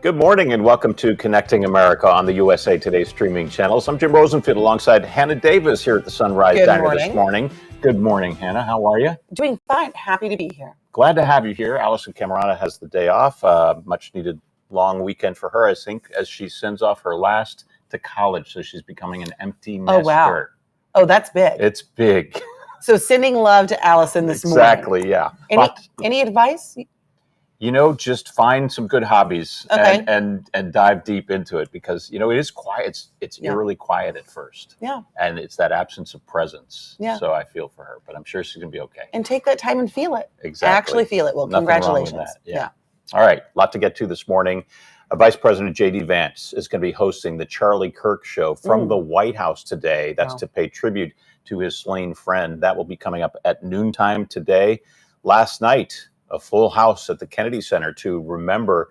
Good morning and welcome to Connecting America on the USA Today streaming channels. I'm Jim Rosenfield alongside Hannah Davis here at the Sunrise Diner this morning. Good morning, Hannah. How are you? Doing fine. Happy to be here. Glad to have you here. Alisyn Camerota has the day off. Much needed long weekend for her, I think, as she sends off her last to college. So she's becoming an empty nester. Oh, wow. Oh, that's big. It's big. So sending love to Alisyn this morning. Exactly, yeah. Any advice? You know, just find some good hobbies and dive deep into it because, you know, it is quiet. It's eerily quiet at first. Yeah. And it's that absence of presence. Yeah. So I feel for her, but I'm sure she's going to be okay. And take that time and feel it. Exactly. Actually feel it. Well, nothing congratulations. wrong with that. Yeah. All right. A lot to get to this morning. Vice President J.D. Vance is going to be hosting the Charlie Kirk Show from the White House today. That's to pay tribute to his slain friend. That will be coming up at noontime today. Last night, a full house at the Kennedy Center to remember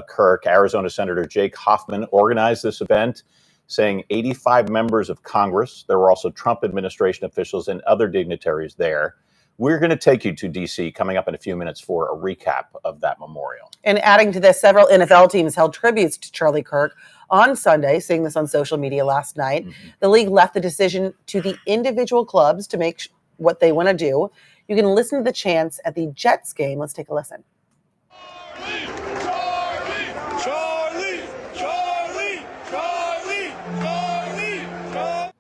Kirk. Arizona Senator Jake Hoffman organized this event, saying 85 members of Congress. There were also Trump administration officials and other dignitaries there. We're going to take you to D.C. coming up in a few minutes for a recap of that memorial. And adding to this, several NFL teams held tributes to Charlie Kirk on Sunday, seeing this on social media last night. The league left the decision to the individual clubs to make what they want to do. You can listen to the chants at the Jets game. Let's take a listen. Charlie, Charlie, Charlie, Charlie, Charlie, Charlie.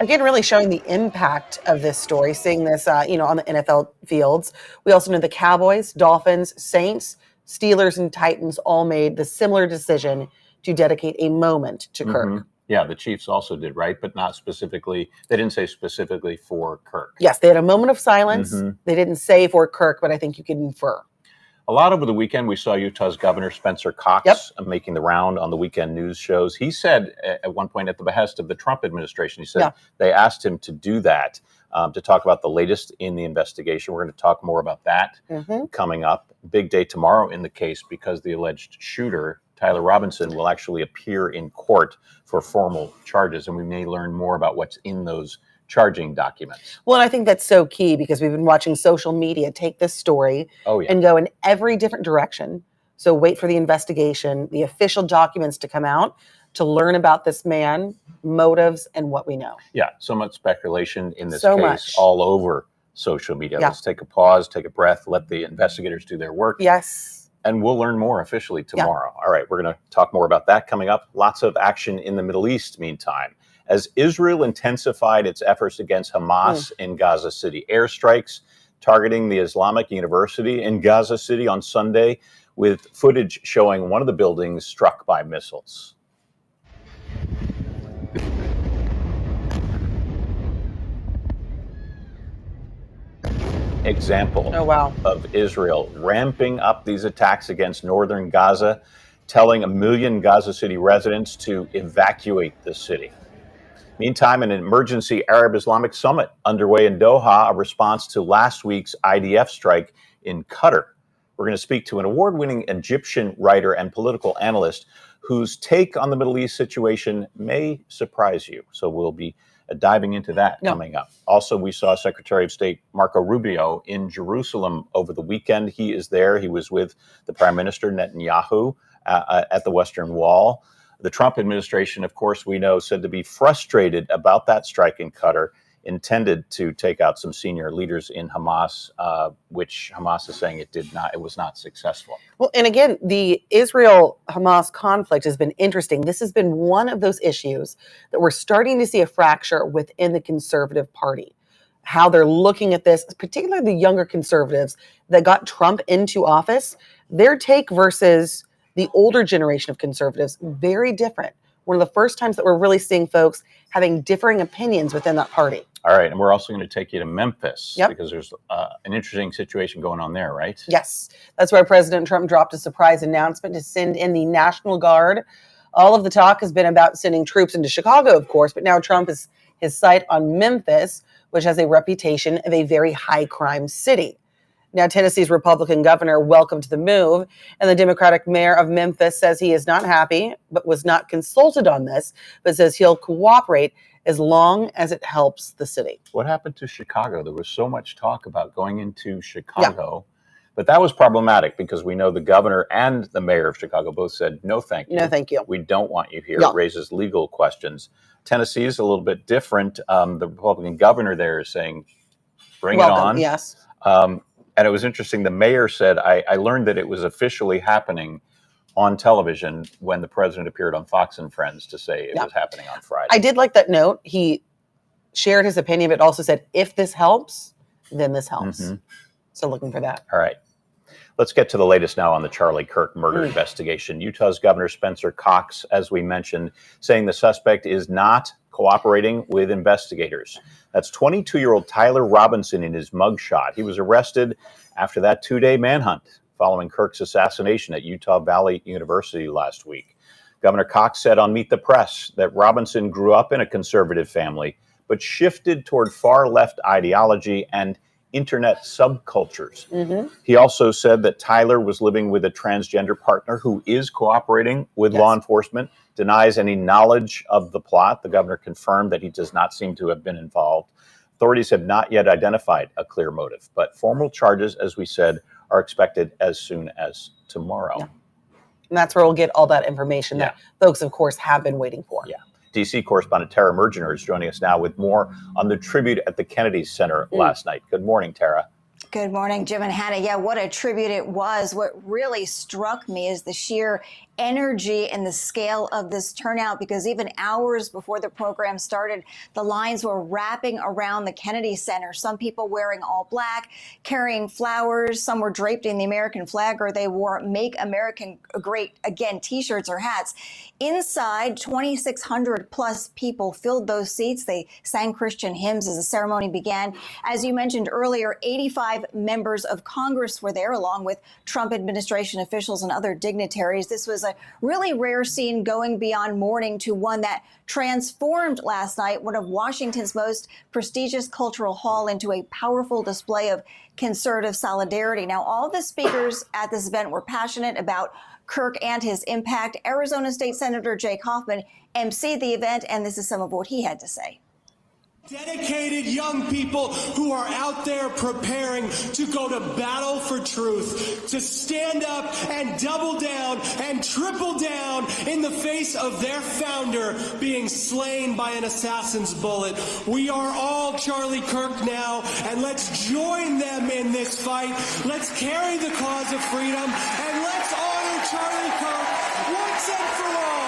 Again, really showing the impact of this story, seeing this, on the NFL fields. We also know the Cowboys, Dolphins, Saints, Steelers, and Titans all made the similar decision to dedicate a moment to Kirk. Yeah, the Chiefs also did, right? But not specifically. They didn't say specifically for Kirk. Yes, they had a moment of silence. They didn't say for Kirk, but I think you can infer. A lot over the weekend, we saw Utah's Governor Spencer Cox making the round on the weekend news shows. He said at one point at the behest of the Trump administration, he said they asked him to do that, to talk about the latest in the investigation. We're going to talk more about that coming up. Big day tomorrow in the case because the alleged shooter, Tyler Robinson, will actually appear in court for formal charges, and we may learn more about what's in those charging documents. Well, and I think that's so key because we've been watching social media take this story and go in every different direction. So wait for the investigation, the official documents to come out to learn about this man, motives, and what we know. Yeah, so much speculation in this case all over social media. Let's take a pause, take a breath, let the investigators do their work. Yes. And we'll learn more officially tomorrow. All right, we're going to talk more about that coming up. Lots of action in the Middle East, meantime. As Israel intensified its efforts against Hamas in Gaza City, airstrikes targeting the Islamic University in Gaza City on Sunday, with footage showing one of the buildings struck by missiles. Example of Israel ramping up these attacks against northern Gaza, telling 1 million Gaza City residents to evacuate the city. Meantime, an emergency Arab Islamic summit underway in Doha, a response to last week's IDF strike in Qatar. We're going to speak to an award-winning Egyptian writer and political analyst whose take on the Middle East situation may surprise you. So we'll be diving into that coming up. Also, we saw Secretary of State Marco Rubio in Jerusalem over the weekend. He is there. He was with the Prime Minister Netanyahu at the Western Wall. The Trump administration, of course, we know, said to be frustrated about that strike in Qatar, intended to take out some senior leaders in Hamas, which Hamas is saying it was not successful. Well, and again, the Israel-Hamas conflict has been interesting. This has been one of those issues that we're starting to see a fracture within the conservative party. How they're looking at this, particularly the younger conservatives that got Trump into office, their take versus the older generation of conservatives, very different. One of the first times that we're really seeing folks having differing opinions within that party. All right, and we're also going to take you to Memphis because there's an interesting situation going on there, right? Yes, that's where President Trump dropped a surprise announcement to send in the National Guard. All of the talk has been about sending troops into Chicago, of course, but now Trump is his sight on Memphis, which has a reputation of a very high crime city. Now, Tennessee's Republican governor welcomed the move, and the Democratic mayor of Memphis says he is not happy, but was not consulted on this, but says he'll cooperate as long as it helps the city. What happened to Chicago? There was so much talk about going into Chicago. But that was problematic because we know the governor and the mayor of Chicago both said, no, thank you. No, thank you. We don't want you here. Yeah. It raises legal questions. Tennessee is a little bit different. The Republican governor there is saying, bring it on. Yes. And it was interesting. The mayor said, I learned that it was officially happening on television when the president appeared on Fox and Friends to say it was happening on Friday. I did like that note. He shared his opinion, but also said, if this helps, then this helps. So looking for that. All right. Let's get to the latest now on the Charlie Kirk murder investigation. Utah's Governor Spencer Cox, as we mentioned, saying the suspect is not cooperating with investigators. That's 22-year-old Tyler Robinson in his mugshot. He was arrested after that 2-day manhunt following Kirk's assassination at Utah Valley University last week. Governor Cox said on Meet the Press that Robinson grew up in a conservative family, but shifted toward far-left ideology and internet subcultures. He also said that Tyler was living with a transgender partner who is cooperating with law enforcement, denies any knowledge of the plot. The governor confirmed that he does not seem to have been involved. Authorities have not yet identified a clear motive, but formal charges, as we said, are expected as soon as tomorrow. And that's where we'll get all that information that folks, of course, have been waiting for. DC correspondent Tara Mergener is joining us now with more on the tribute at the Kennedy Center last night. Good morning, Tara. Good morning, Jim and Hannah. Yeah, what a tribute it was. What really struck me is the sheer energy and the scale of this turnout, because even hours before the program started, the lines were wrapping around the Kennedy Center. Some people wearing all black, carrying flowers. Some were draped in the American flag, or they wore Make America Great Again t-shirts or hats. Inside, 2,600 plus people filled those seats. They sang Christian hymns as the ceremony began. As you mentioned earlier, 85 members of Congress were there, along with Trump administration officials and other dignitaries. This was a really rare scene, going beyond mourning to one that transformed last night one of Washington's most prestigious cultural hall into a powerful display of conservative solidarity. Now, all the speakers at this event were passionate about Kirk and his impact. Arizona State Senator Jake Hoffman emceed the event, and this is some of what he had to say. Dedicated young people who are out there preparing to go to battle for truth, to stand up and double down and triple down in the face of their founder being slain by an assassin's bullet. We are all Charlie Kirk now, and let's join them in this fight. Let's carry the cause of freedom, and let's honor Charlie Kirk once and for all.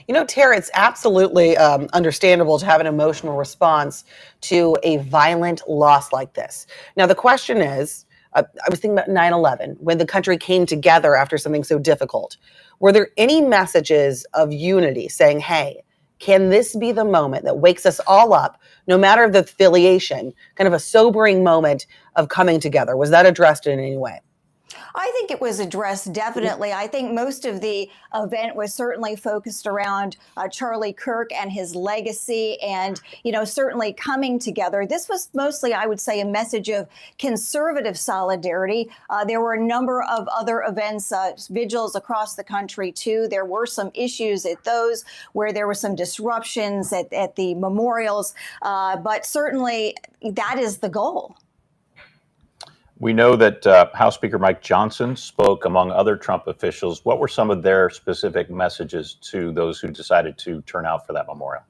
You know, Tara, it's absolutely understandable to have an emotional response to a violent loss like this. Now, the question is, I was thinking about 9/11, when the country came together after something so difficult. Were there any messages of unity saying, hey, can this be the moment that wakes us all up, no matter the affiliation, kind of a sobering moment of coming together? Was that addressed in any way? I think it was addressed, definitely. I think most of the event was certainly focused around Charlie Kirk and his legacy and, you know, certainly coming together. This was mostly, I would say, a message of conservative solidarity. There were a number of other events, vigils across the country, too. There were some issues at those where there were some disruptions at the memorials, but certainly that is the goal. We know that House Speaker Mike Johnson spoke among other Trump officials. What were some of their specific messages to those who decided to turn out for that memorial?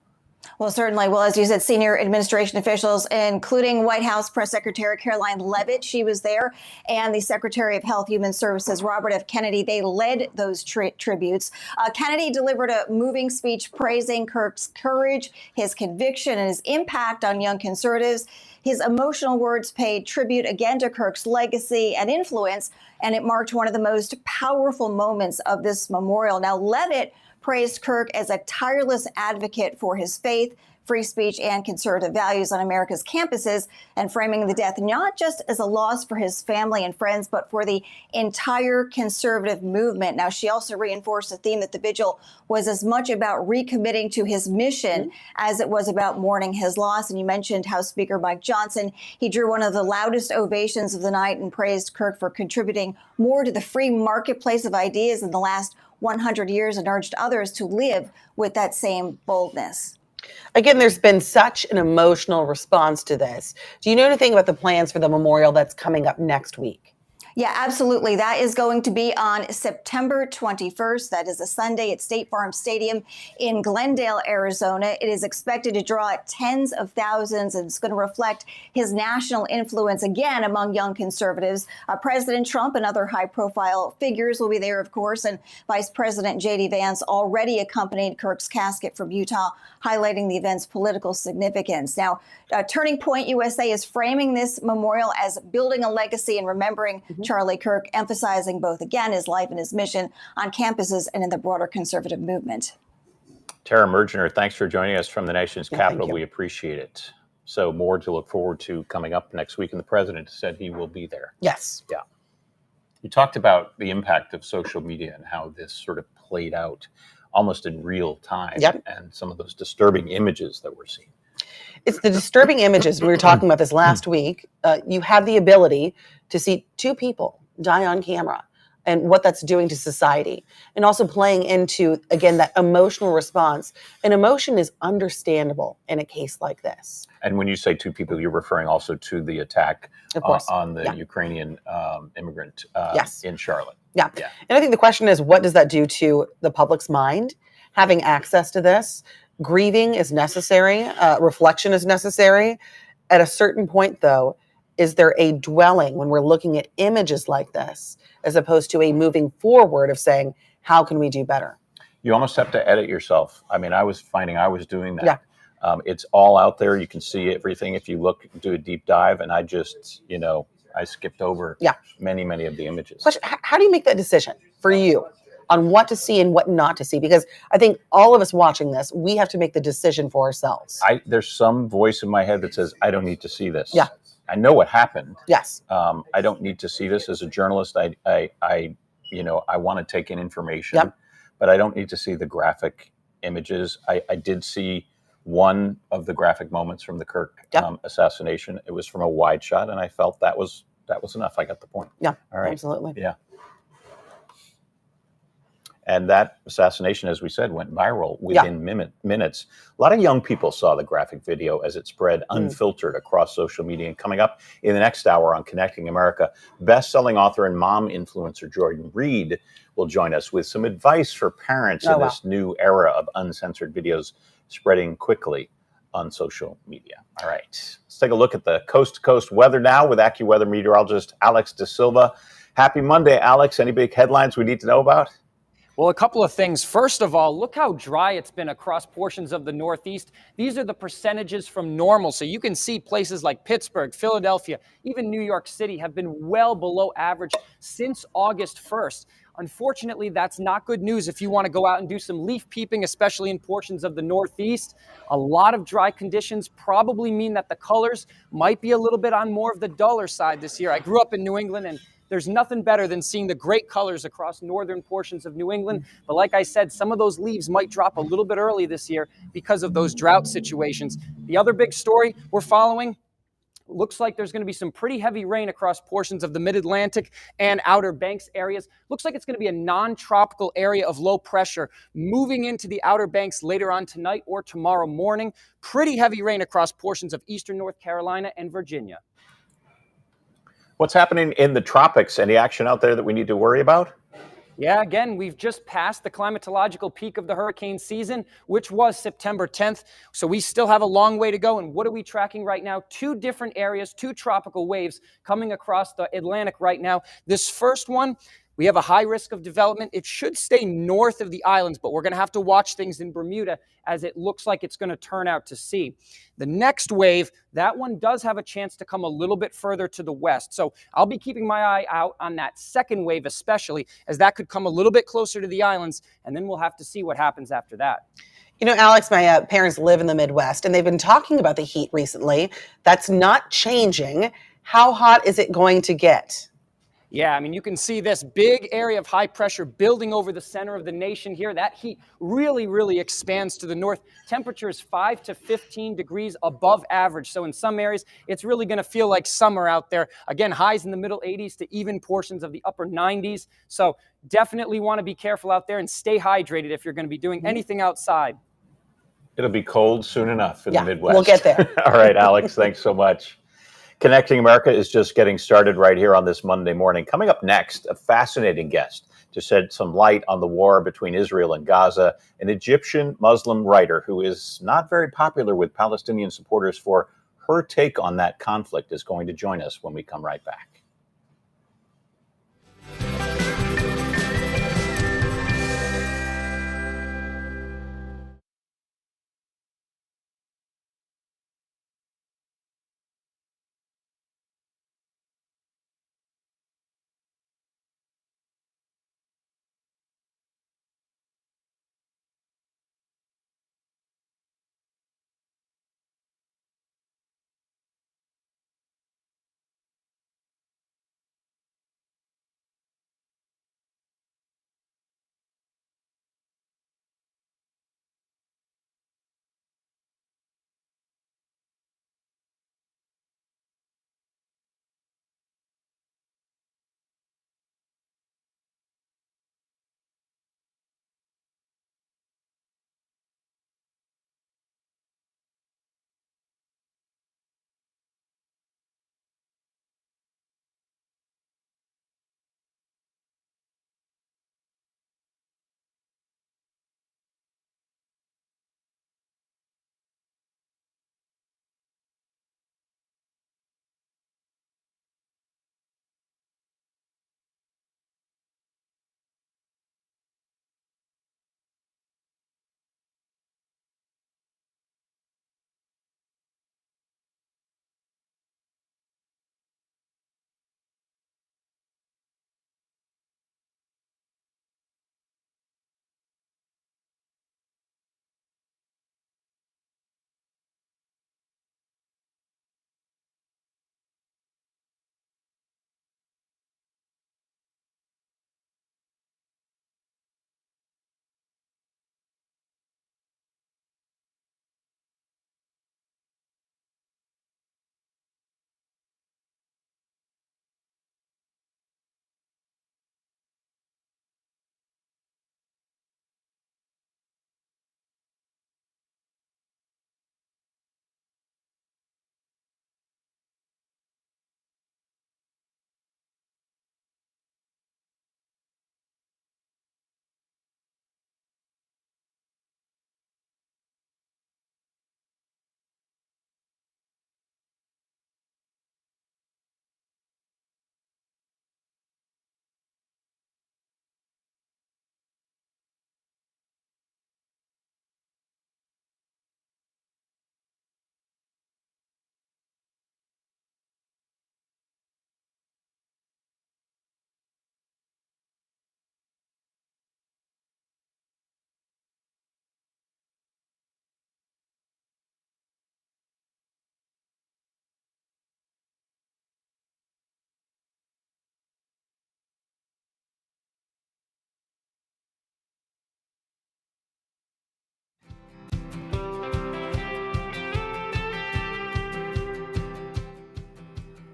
Well, certainly. Well, as you said, senior administration officials, including White House Press Secretary Caroline Leavitt, she was there, and the Secretary of Health Human Services, Robert F. Kennedy, they led those tributes. Kennedy delivered a moving speech praising Kirk's courage, his conviction, and his impact on young conservatives. His emotional words paid tribute again to Kirk's legacy and influence, and it marked one of the most powerful moments of this memorial. Now, Leavitt praised Kirk as a tireless advocate for his faith, free speech, and conservative values on America's campuses, and framing the death not just as a loss for his family and friends, but for the entire conservative movement. Now, she also reinforced the theme that the vigil was as much about recommitting to his mission as it was about mourning his loss. And you mentioned House Speaker Mike Johnson. He drew one of the loudest ovations of the night and praised Kirk for contributing more to the free marketplace of ideas in the last 100 years and urged others to live with that same boldness. Again, there's been such an emotional response to this. Do you know anything about the plans for the memorial that's coming up next week? Yeah, absolutely. That is going to be on September 21st. That is a Sunday at State Farm Stadium in Glendale, Arizona. It is expected to draw tens of thousands, and it's going to reflect his national influence again among young conservatives. President Trump and other high-profile figures will be there, of course, and Vice President J.D. Vance already accompanied Kirk's casket from Utah, highlighting the event's political significance. Now, Turning Point USA is framing this memorial as building a legacy and remembering Charlie Kirk, emphasizing both, again, his life and his mission on campuses and in the broader conservative movement. Tara Mergener, thanks for joining us from the nation's capital. thank you. We appreciate it. So more to look forward to coming up next week, and the president said he will be there. Yes. Yeah. You talked about the impact of social media and how this sort of played out almost in real time, Yep. and some of those disturbing images that we're seeing. It's the disturbing images. We were talking about this last week. You have the ability to see two people die on camera and what that's doing to society, and also playing into, again, that emotional response. And emotion is understandable in a case like this. And when you say two people, you're referring also to the attack Of course. on the Yeah. Ukrainian immigrant Yes. in Charlotte. Yeah. Yeah. And I think the question is, what does that do to the public's mind? Having access to this, grieving is necessary, reflection is necessary. At a certain point, though, is there a dwelling when we're looking at images like this, as opposed to a moving forward of saying, how can we do better? You almost have to edit yourself. I mean, I was finding I was doing that. Yeah. It's all out there. You can see everything if you look, do a deep dive. And I just, I skipped over Yeah. many of the images. Question, how do you make that decision for you on what to see and what not to see? Because I think all of us watching this, we have to make the decision for ourselves. There's some voice in my head that says, I don't need to see this. Yeah. I know what happened. Yes. I don't need to see this as a journalist. I want to take in information, Yep. but I don't need to see the graphic images. I did see one of the graphic moments from the Kirk Yep. assassination. It was from a wide shot, and I felt that was enough. I got the point. Yeah. All right. Absolutely. Yeah. And that assassination, as we said, went viral within minutes. A lot of young people saw the graphic video as it spread unfiltered across social media. And coming up in the next hour on Connecting America, best-selling author and mom influencer Jordan Reed will join us with some advice for parents in this new era of uncensored videos spreading quickly on social media. All right, let's take a look at the coast-to-coast weather now with AccuWeather meteorologist Alex De Silva. Happy Monday, Alex. Any big headlines we need to know about? Well, a couple of things. First of all, look how dry it's been across portions of the Northeast. These are the percentages from normal. So you can see places like Pittsburgh, Philadelphia, even New York City have been well below average since August 1st. Unfortunately, that's not good news if you want to go out and do some leaf peeping, especially in portions of the Northeast. A lot of dry conditions probably mean that the colors might be a little bit on more of the duller side this year. I grew up in New England, and there's nothing better than seeing the great colors across northern portions of New England. But like I said, some of those leaves might drop a little bit early this year because of those drought situations. The other big story we're following, looks like there's going to be some pretty heavy rain across portions of the mid-Atlantic and Outer Banks areas. Looks like it's going to be a non-tropical area of low pressure moving into the Outer Banks later on tonight or tomorrow morning. Pretty heavy rain across portions of eastern North Carolina and Virginia. What's happening in the tropics? Any action out there that we need to worry about? Yeah, again, we've just passed the climatological peak of the hurricane season, which was September 10th. So we still have a long way to go. And what are we tracking right now? Two different areas, two tropical waves coming across the Atlantic right now. This first one, we have a high risk of development. It should stay north of the islands, but we're going to have to watch things in Bermuda as it looks like it's going to turn out to sea. The next wave, that one does have a chance to come a little bit further to the west. So I'll be keeping my eye out on that second wave, especially as that could come a little bit closer to the islands, and then we'll have to see what happens after that. You know, Alex, my parents live in the Midwest, and they've been talking about the heat recently. That's not changing. How hot is it going to get? Yeah, I mean, you can see this big area of high pressure building over the center of the nation here. That heat really expands to the north. Temperatures 5 to 15 degrees above average. So in some areas, it's really going to feel like summer out there. Again, highs in the middle 80s to even portions of the upper 90s. So definitely want to be careful out there and stay hydrated if you're going to be doing anything outside. It'll be cold soon enough in the Midwest. We'll get there. All right, Alex, thanks so much. Connecting America is just getting started right here on this Monday morning. Coming up next, a fascinating guest to shed some light on the war between Israel and Gaza, an Egyptian Muslim writer who is not very popular with Palestinian supporters for her take on that conflict, is going to join us when we come right back.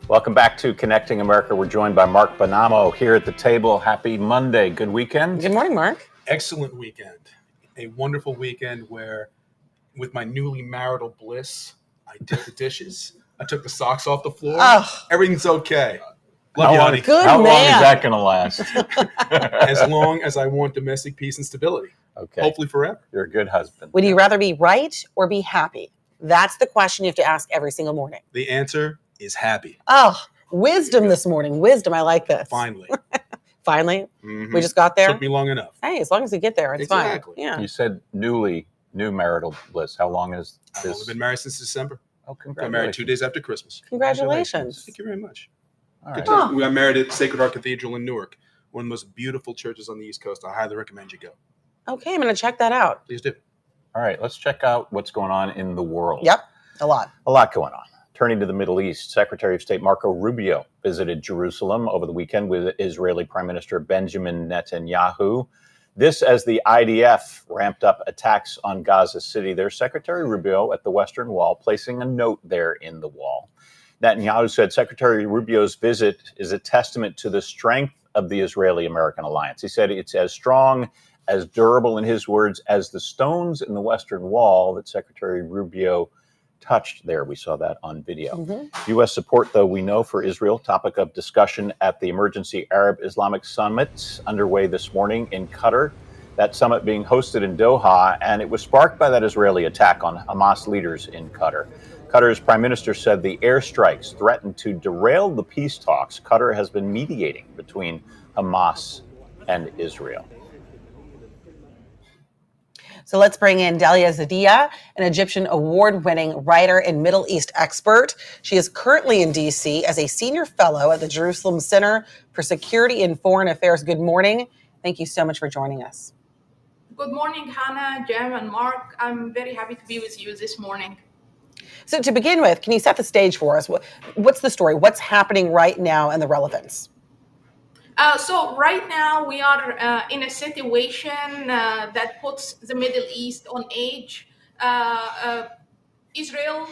Welcome back to Connecting America. We're joined by Mark Bonamo here at the table. Happy Monday. Good weekend. Good morning, Mark. Excellent weekend. A wonderful weekend where, with my newly marital bliss, I did the dishes. I took the socks off the floor. Oh. Everything's okay. Love you, honey. Good How long man. is that going to last? As long as I want domestic peace and stability. Okay. Hopefully forever. You're a good husband. Would you rather be right or be happy? That's the question you have to ask every single morning. The answer is happy. Oh, wisdom this morning. Wisdom. I like this. Finally. Finally. Mhm. We just got there. Took me long enough. Hey, as long as you get there, it's Exactly. fine. Yeah. You said new marital bliss. How long is I've this? only been married since December. Oh, Got congratulations. married 2 days after Christmas. Congratulations. Thank you very much. All Good right. time. We got married at Sacred Heart Cathedral in Newark, one of the most beautiful churches on the East Coast. I highly recommend you go. Okay, I'm going to check that out. Please do. All right, let's check out what's going on in the world. Yep, a lot. A lot going on. Turning to the Middle East, Secretary of State Marco Rubio visited Jerusalem over the weekend with Israeli Prime Minister Benjamin Netanyahu. This as the IDF ramped up attacks on Gaza City. There's Secretary Rubio at the Western Wall, placing a note there in the wall. Netanyahu said Secretary Rubio's visit is a testament to the strength of the Israeli-American alliance. He said it's as strong as durable, in his words, as the stones in the Western Wall that Secretary Rubio touched there. We saw that on video. U.S. support, though, we know, for Israel, topic of discussion at the Emergency Arab Islamic Summit underway this morning in Qatar. That summit being hosted in Doha, and it was sparked by that Israeli attack on Hamas leaders in Qatar. Qatar's prime minister said the airstrikes threatened to derail the peace talks Qatar has been mediating between Hamas and Israel. So let's bring in Dalia Zadia, an Egyptian award-winning writer and Middle East expert. She is currently in D.C. as a senior fellow at the Jerusalem Center for Security and Foreign Affairs. Good morning. Thank you so much for joining us. Good morning, Hannah, Jem, and Mark. I'm very happy to be with you this morning. So to begin with, can you set the stage for us? What's the story? What's happening right now and the relevance? So right now we are in a situation that puts the Middle East on edge. Israel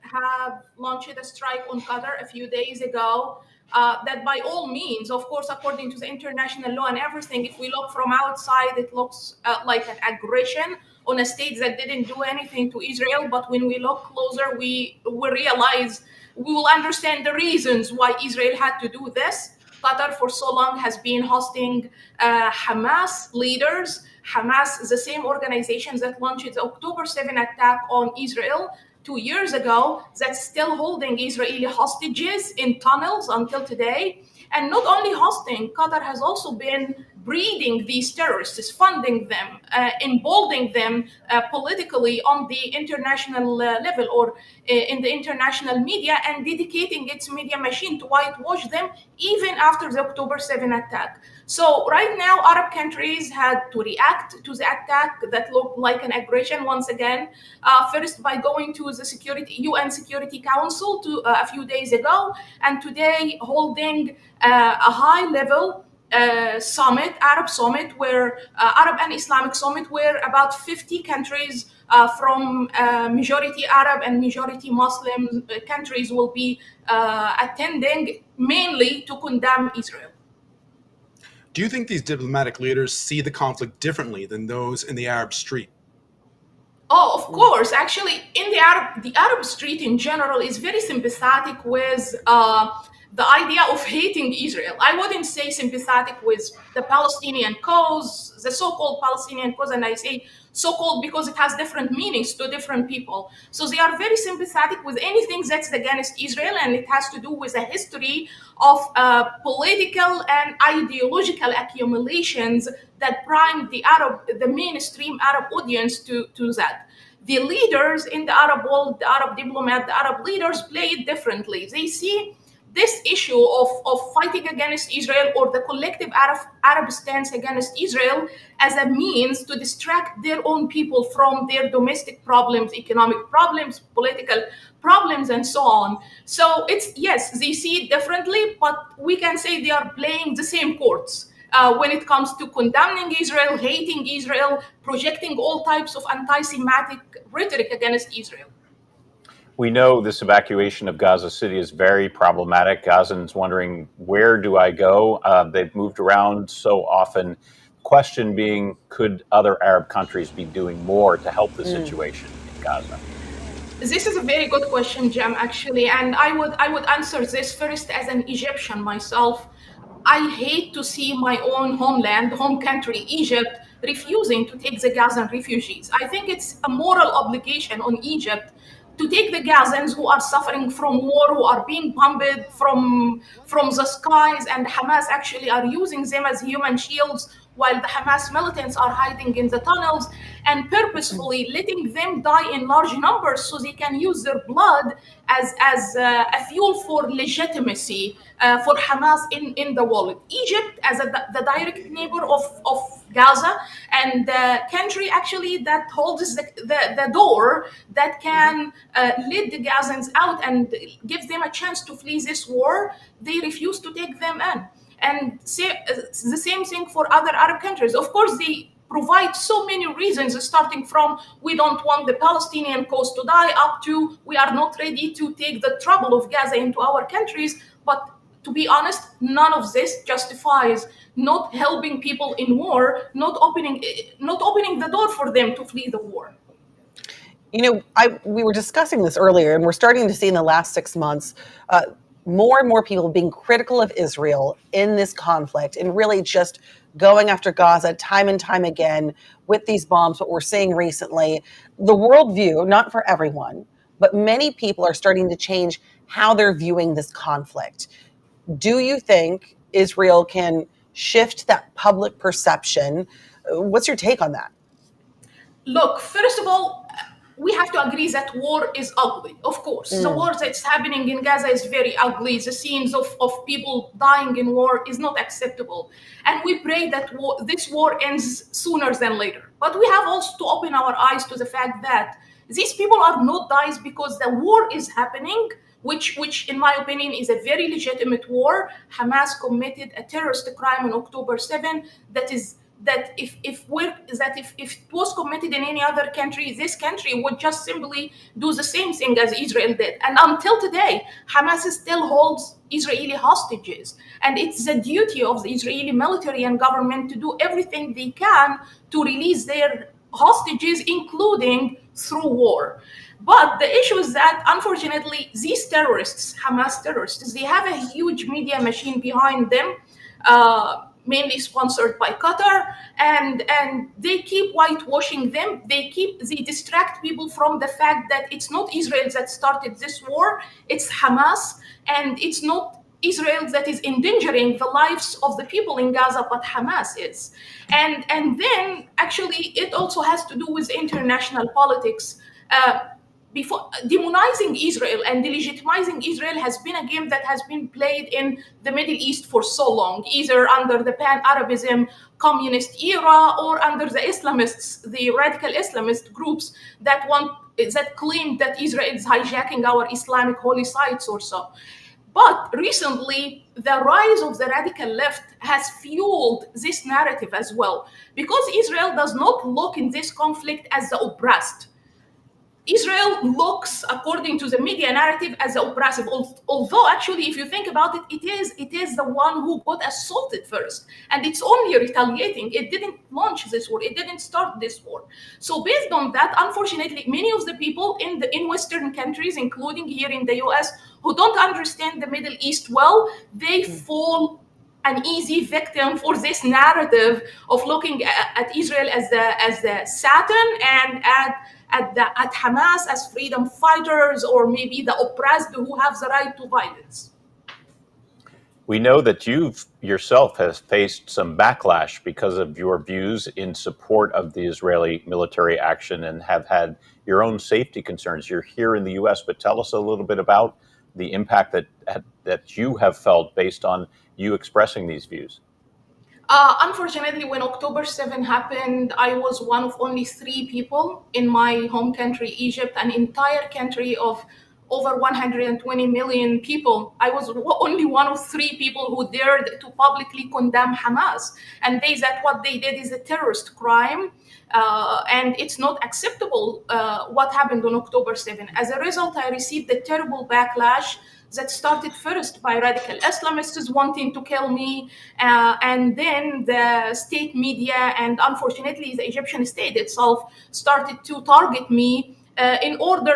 have launched a strike on Qatar a few days ago. That by all means, of course, according to the international law and everything, if we look from outside, it looks like an aggression on a state that didn't do anything to Israel. But when we look closer, we realize, we will understand the reasons why Israel had to do this. Qatar for so long has been hosting Hamas leaders. Hamas is the same organization that launched the October 7 attack on Israel 2 years ago, that's still holding Israeli hostages in tunnels until today. And not only hosting, Qatar has also been breeding these terrorists, funding them, emboldening them politically on the international level or in the international media, and dedicating its media machine to whitewash them even after the October 7 attack. So right now, Arab countries had to react to the attack that looked like an aggression once again. First, by going to the UN Security Council a few days ago, and today holding a high-level summit, Arab summit, where Arab and Islamic summit, where about 50 countries from majority Arab and majority Muslim countries will be attending, mainly to condemn Israel. Do you think these diplomatic leaders see the conflict differently than those in the Arab street? Oh, of course. Actually, in the Arab street in general is very sympathetic with the idea of hating Israel. I wouldn't say sympathetic with the Palestinian cause, the so-called Palestinian cause, and I say so-called because it has different meanings to different people. So they are very sympathetic with anything that's against Israel, and it has to do with a history of political and ideological accumulations that primed the mainstream Arab audience to that. The leaders in the Arab world, the Arab diplomat, the Arab leaders play it differently. They see this issue of fighting against Israel, or the collective Arab stance against Israel, as a means to distract their own people from their domestic problems, economic problems, political problems, and so on. So yes, they see it differently, but we can say they are playing the same chords. When it comes to condemning Israel, hating Israel, projecting all types of anti-Semitic rhetoric against Israel. We know this evacuation of Gaza City is very problematic. Gazans wondering, where do I go? They've moved around so often. Question being, could other Arab countries be doing more to help the situation in Gaza? This is a very good question, Jem, actually. And I would answer this first as an Egyptian myself. I hate to see my own homeland, home country, Egypt, refusing to take the Gazan refugees. I think it's a moral obligation on Egypt to take the Gazans who are suffering from war, who are being bombed from the skies, and Hamas actually are using them as human shields, while the Hamas militants are hiding in the tunnels and purposefully letting them die in large numbers so they can use their blood as a fuel for legitimacy for Hamas in the world. Egypt, as the direct neighbor of Gaza, and the country actually that holds the door that can lead the Gazans out and give them a chance to flee this war, they refuse to take them in. And the same thing for other Arab countries. Of course, they provide so many reasons, starting from we don't want the Palestinian cause to die, up to we are not ready to take the trouble of Gaza into our countries. But to be honest, none of this justifies not helping people in war, not opening the door for them to flee the war. You know, we were discussing this earlier, and we're starting to see in the last 6 months more and more people being critical of Israel in this conflict and really just going after Gaza time and time again with these bombs. What we're seeing recently, the worldview, not for everyone, but many people are starting to change how they're viewing this conflict. Do you think Israel can shift that public perception? What's your take on that? Look, first of all, we have to agree that war is ugly, of course. The war that's happening in Gaza is very ugly. The scenes of people dying in war is not acceptable. And we pray that this war ends sooner than later. But we have also to open our eyes to the fact that these people are not dying because the war is happening, which in my opinion is a very legitimate war. Hamas committed a terrorist crime on October 7 that if it was committed in any other country, this country would just simply do the same thing as Israel did. And until today, Hamas still holds Israeli hostages. And it's the duty of the Israeli military and government to do everything they can to release their hostages, including through war. But the issue is that, unfortunately, these terrorists, Hamas terrorists, they have a huge media machine behind them, mainly sponsored by Qatar, and they keep whitewashing them. They distract people from the fact that it's not Israel that started this war, it's Hamas, and it's not Israel that is endangering the lives of the people in Gaza, but Hamas is. And then actually it also has to do with international politics. Before demonizing Israel and delegitimizing Israel has been a game that has been played in the Middle East for so long, either under the pan-Arabism communist era or under the Islamists, the radical Islamist groups that claim that Israel is hijacking our Islamic holy sites or so. But recently, the rise of the radical left has fueled this narrative as well, because Israel does not look in this conflict as the oppressed. Israel looks, according to the media narrative, as the oppressive. Although, actually, if you think about it, it is the one who got assaulted first, and it's only retaliating. It didn't launch this war. It didn't start this war. So, based on that, unfortunately, many of the people in Western countries, including here in the U.S., who don't understand the Middle East well, they fall an easy victim for this narrative of looking at Israel as the Satan and at Hamas as freedom fighters, or maybe the oppressed who have the right to violence. We know that you've yourself has faced some backlash because of your views in support of the Israeli military action and have had your own safety concerns. You're here in the U.S., but tell us a little bit about the impact that you have felt based on you expressing these views. Unfortunately, when October 7 happened, I was one of only 3 people in my home country, Egypt, an entire country of over 120 million people. I was only one of 3 people who dared to publicly condemn Hamas and say that what they did is a terrorist crime, and it's not acceptable what happened on October 7. As a result, I received a terrible backlash that started first by radical Islamists wanting to kill me, and then the state media and unfortunately the Egyptian state itself started to target me in order,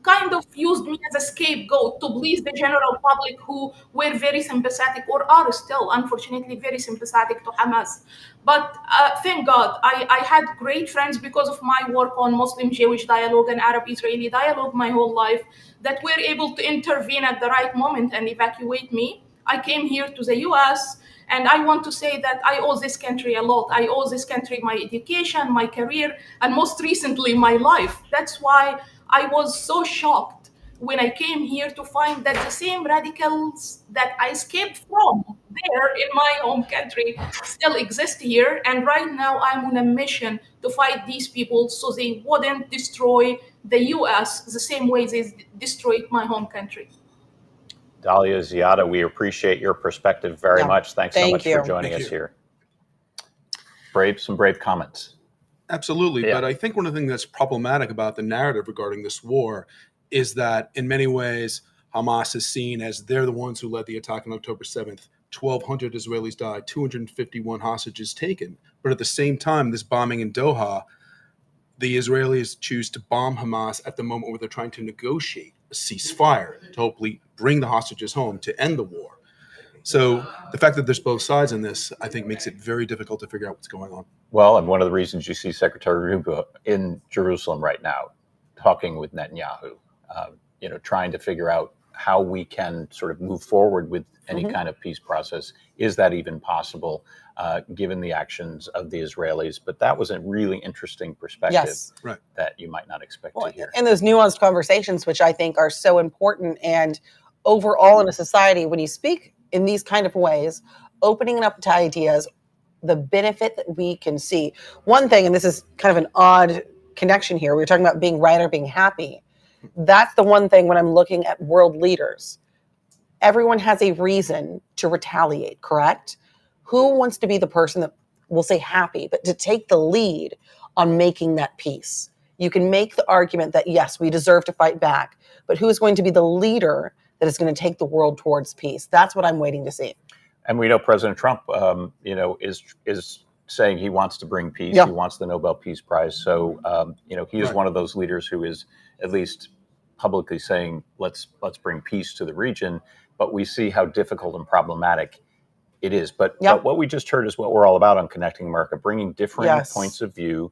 kind of used me as a scapegoat to please the general public who were very sympathetic, or are still unfortunately very sympathetic to Hamas. But thank God, I had great friends because of my work on Muslim-Jewish dialogue and Arab-Israeli dialogue my whole life that were able to intervene at the right moment and evacuate me. I came here to the US, and I want to say that I owe this country a lot. I owe this country my education, my career, and most recently, my life. That's why I was so shocked when I came here to find that the same radicals that I escaped from there in my home country still exist here. And right now, I'm on a mission to fight these people so they wouldn't destroy the US the same way they destroyed my home country. Dalia Ziada, we appreciate your perspective very much. Thanks so much for joining us here. Some brave comments. Absolutely. Yeah. But I think one of the things that's problematic about the narrative regarding this war is that in many ways, Hamas is seen as they're the ones who led the attack on October 7th. 1,200 Israelis died, 251 hostages taken. But at the same time, this bombing in Doha, the Israelis choose to bomb Hamas at the moment where they're trying to negotiate a ceasefire to hopefully bring the hostages home to end the war. So the fact that there's both sides in this, I think, makes it very difficult to figure out what's going on. Well, and one of the reasons you see Secretary Rubio in Jerusalem right now, talking with Netanyahu, trying to figure out how we can sort of move forward with any kind of peace process. Is that even possible, given the actions of the Israelis? But that was a really interesting perspective that you might not expect to hear. And those nuanced conversations, which I think are so important. And overall in a society, when you speak in these kind of ways, opening it up to ideas, the benefit that we can see. One thing, and this is kind of an odd connection here, we were talking about being right or being happy. That's the one thing when I'm looking at world leaders. Everyone has a reason to retaliate, correct? Who wants to be the person that will say happy, but to take the lead on making that peace? You can make the argument that, yes, we deserve to fight back, but who is going to be the leader that is going to take the world towards peace? That's what I'm waiting to see. And we know President Trump, is saying he wants to bring peace. Yeah. He wants the Nobel Peace Prize. So, he is one of those leaders who is at least publicly saying, let's bring peace to the region. But we see how difficult and problematic it is. But what we just heard is what we're all about on Connecting America, bringing different points of view,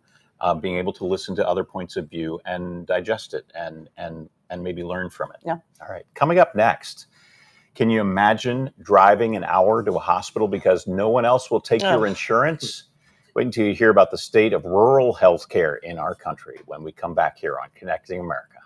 being able to listen to other points of view and digest it and maybe learn from it. Yeah. All right. Coming up next. Can you imagine driving an hour to a hospital because no one else will take your insurance? Wait until you hear about the state of rural health care in our country when we come back here on Connecting America.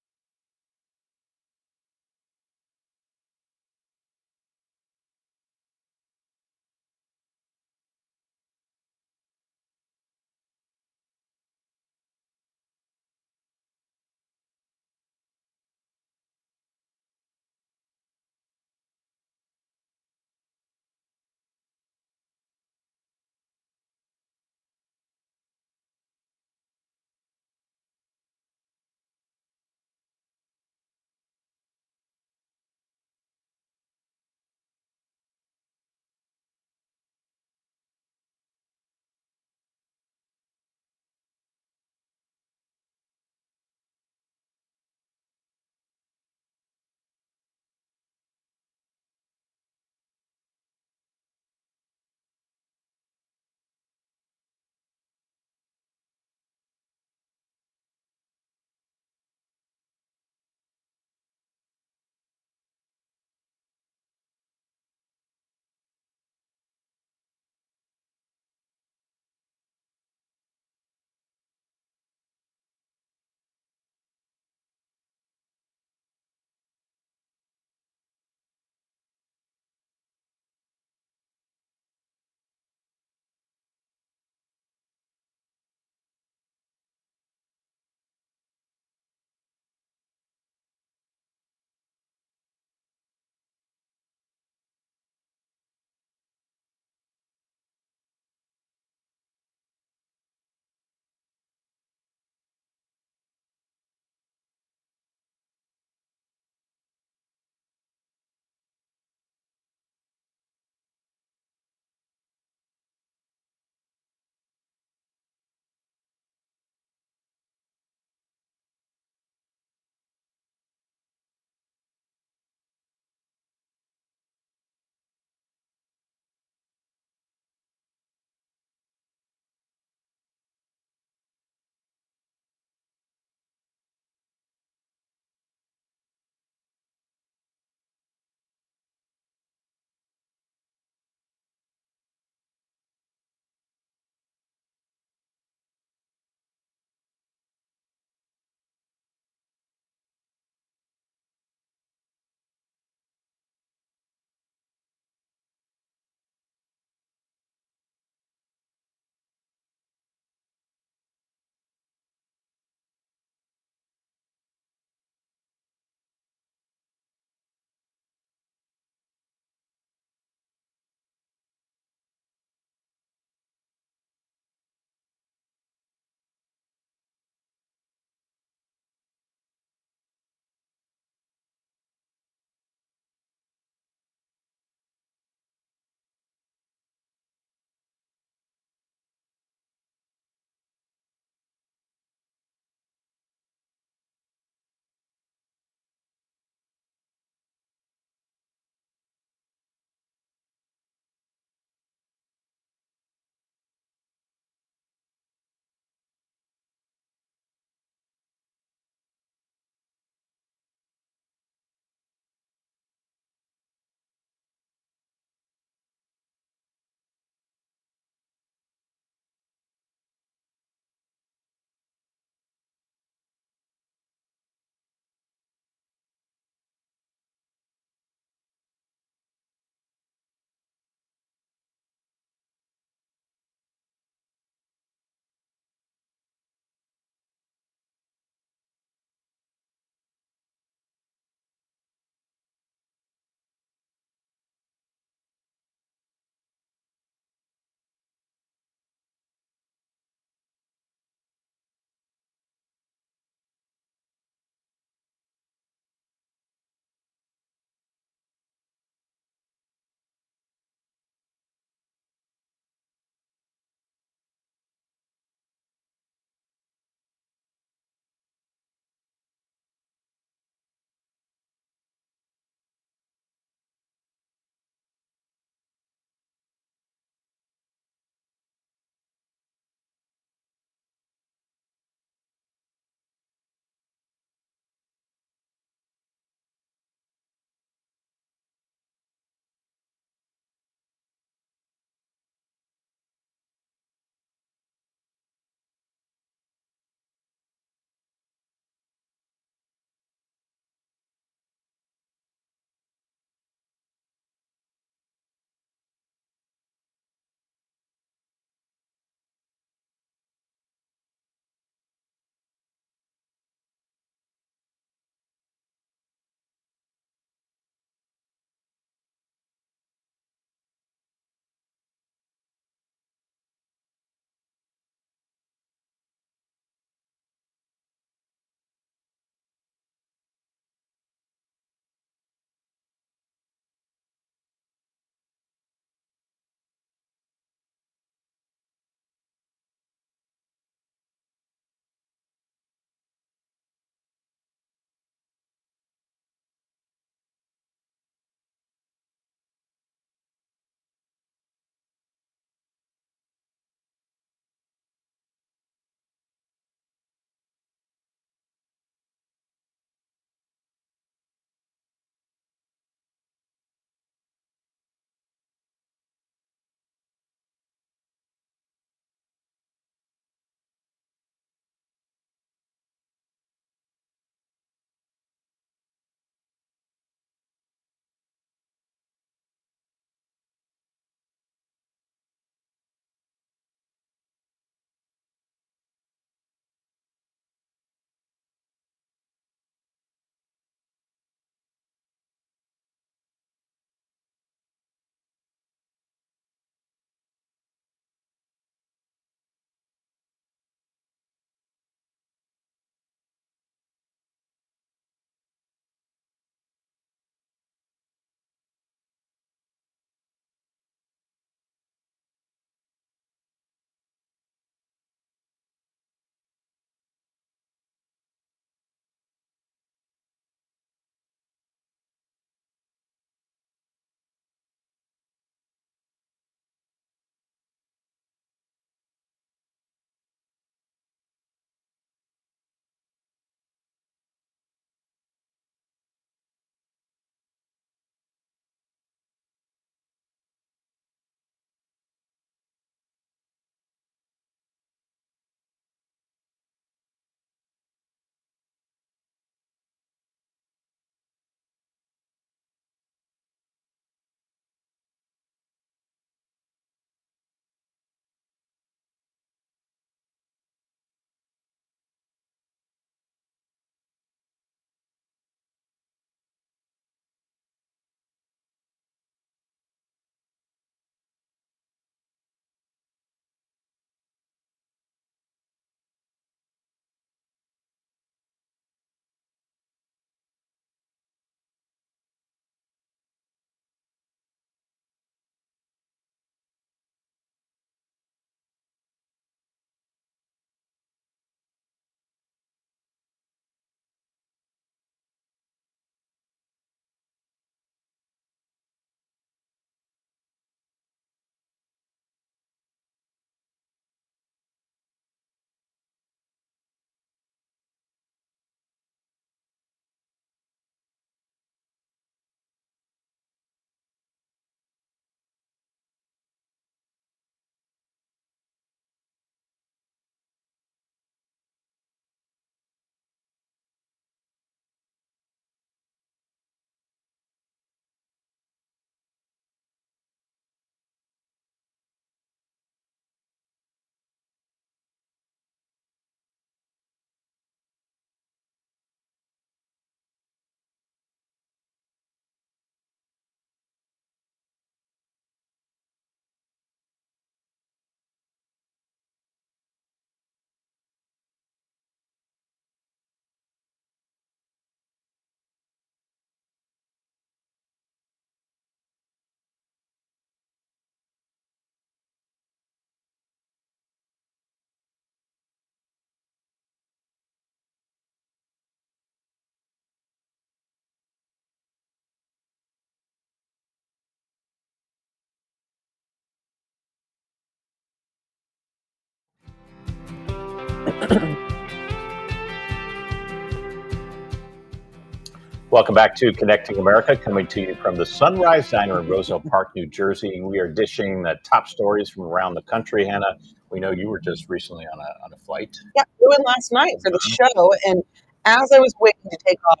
Welcome back to Connecting America, coming to you from the Sunrise Diner in Roselle Park, New Jersey. We are dishing the top stories from around the country. Hannah, we know you were just recently on a flight. Yeah, we went last night for the show, and as I was waiting to take off,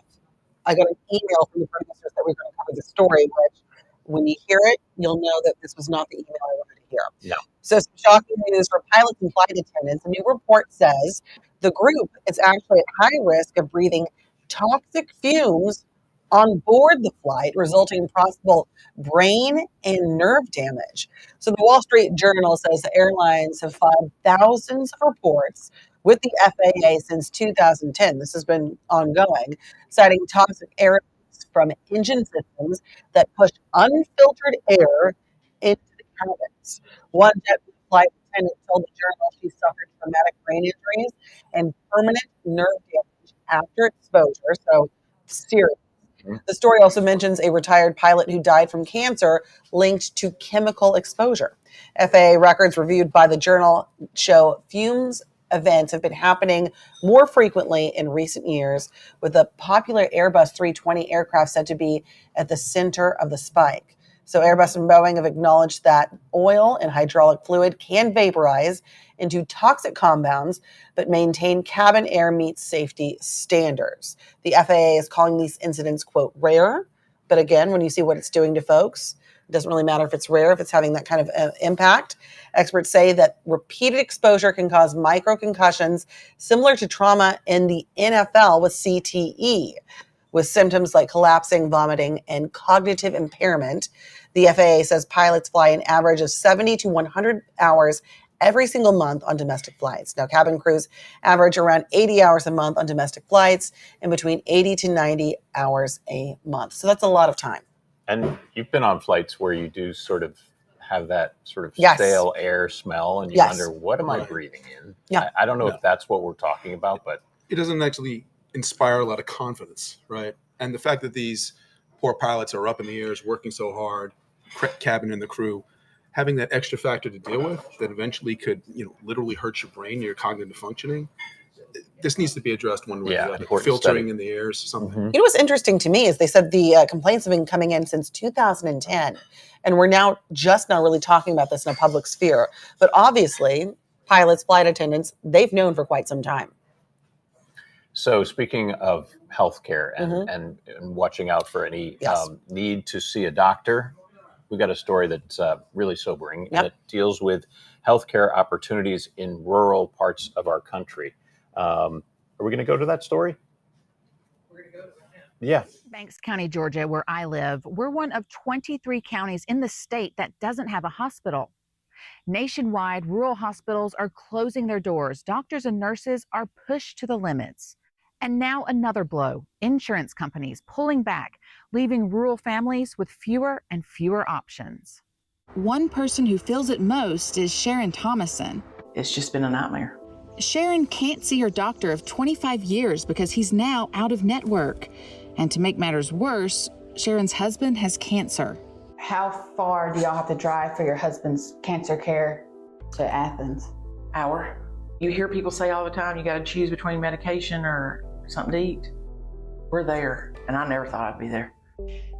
I got an email from the producers that we were going to cover the story, which when you hear it, you'll know that this was not the email I wanted to hear. No. So some shocking news for pilots and flight attendants. A new report says the group is actually at high risk of breathing toxic fumes on board the flight, resulting in possible brain and nerve damage. So the Wall Street Journal says the airlines have filed thousands of reports with the FAA since 2010. This has been ongoing, citing toxic air from engine systems that push unfiltered air into the cabins. One jet flight attendant told the Journal she suffered traumatic brain injuries and permanent nerve damage after exposure. So serious. The story also mentions a retired pilot who died from cancer linked to chemical exposure. FAA records reviewed by the Journal show fumes events have been happening more frequently in recent years, with the popular Airbus 320 aircraft said to be at the center of the spike. So Airbus and Boeing have acknowledged that oil and hydraulic fluid can vaporize into toxic compounds, but maintain cabin air meets safety standards. The FAA is calling these incidents, quote, rare. But again, when you see what it's doing to folks, it doesn't really matter if it's rare, if it's having that kind of impact. Experts say that repeated exposure can cause microconcussions similar to trauma in the NFL with CTE, with symptoms like collapsing, vomiting, and cognitive impairment. The FAA says pilots fly an average of 70 to 100 hours every single month on domestic flights. Now, cabin crews average around 80 hours a month on domestic flights and between 80 to 90 hours a month. So that's a lot of time. And you've been on flights where you do sort of have that sort of Yes. stale air smell, and you Yes. wonder, what am I breathing in? Yeah. I don't know if that's what we're talking about, but It doesn't actually inspire a lot of confidence, right? And the fact that these poor pilots are up in the airs working so hard, cabin and the crew, having that extra factor to deal with that eventually could, literally hurt your brain, your cognitive functioning. This needs to be addressed one way or the other. important Filtering study. in the airs, something. You know what's interesting to me is they said the complaints have been coming in since 2010, and we're now really talking about this in a public sphere. But obviously, pilots, flight attendants, they've known for quite some time. So speaking of healthcare and watching out for any Yes. need to see a doctor, we got a story that's really sobering, Yep. and it deals with healthcare opportunities in rural parts of our country. Are we going to go to that story? We're going to go to that. Yeah. Banks County, Georgia, where I live, we're one of 23 counties in the state that doesn't have a hospital. Nationwide, rural hospitals are closing their doors. Doctors and nurses are pushed to the limits. And now another blow, insurance companies pulling back, leaving rural families with fewer and fewer options. One person who feels it most is Sharon Thomason. It's just been a nightmare. Sharon can't see her doctor of 25 years because he's now out of network. And to make matters worse, Sharon's husband has cancer. How far do y'all have to drive for your husband's cancer care to Athens? Hour. You hear people say all the time, you got to choose between medication or something to eat. We're there, and I never thought I'd be there.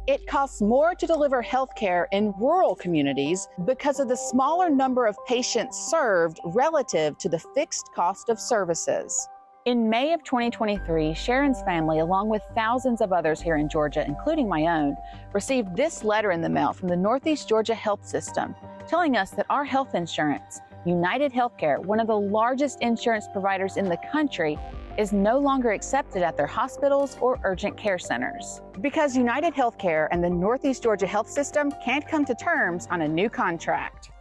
It costs more to deliver health care in rural communities because of the smaller number of patients served relative to the fixed cost of services. In May of 2023, Sharon's family, along with thousands of others here in Georgia, including my own, received this letter in the mail from the Northeast Georgia Health System, telling us that our health insurance, United Healthcare, one of the largest insurance providers in the country, is no longer accepted at their hospitals or urgent care centers. Because United Healthcare and the Northeast Georgia Health System can't come to terms on a new contract.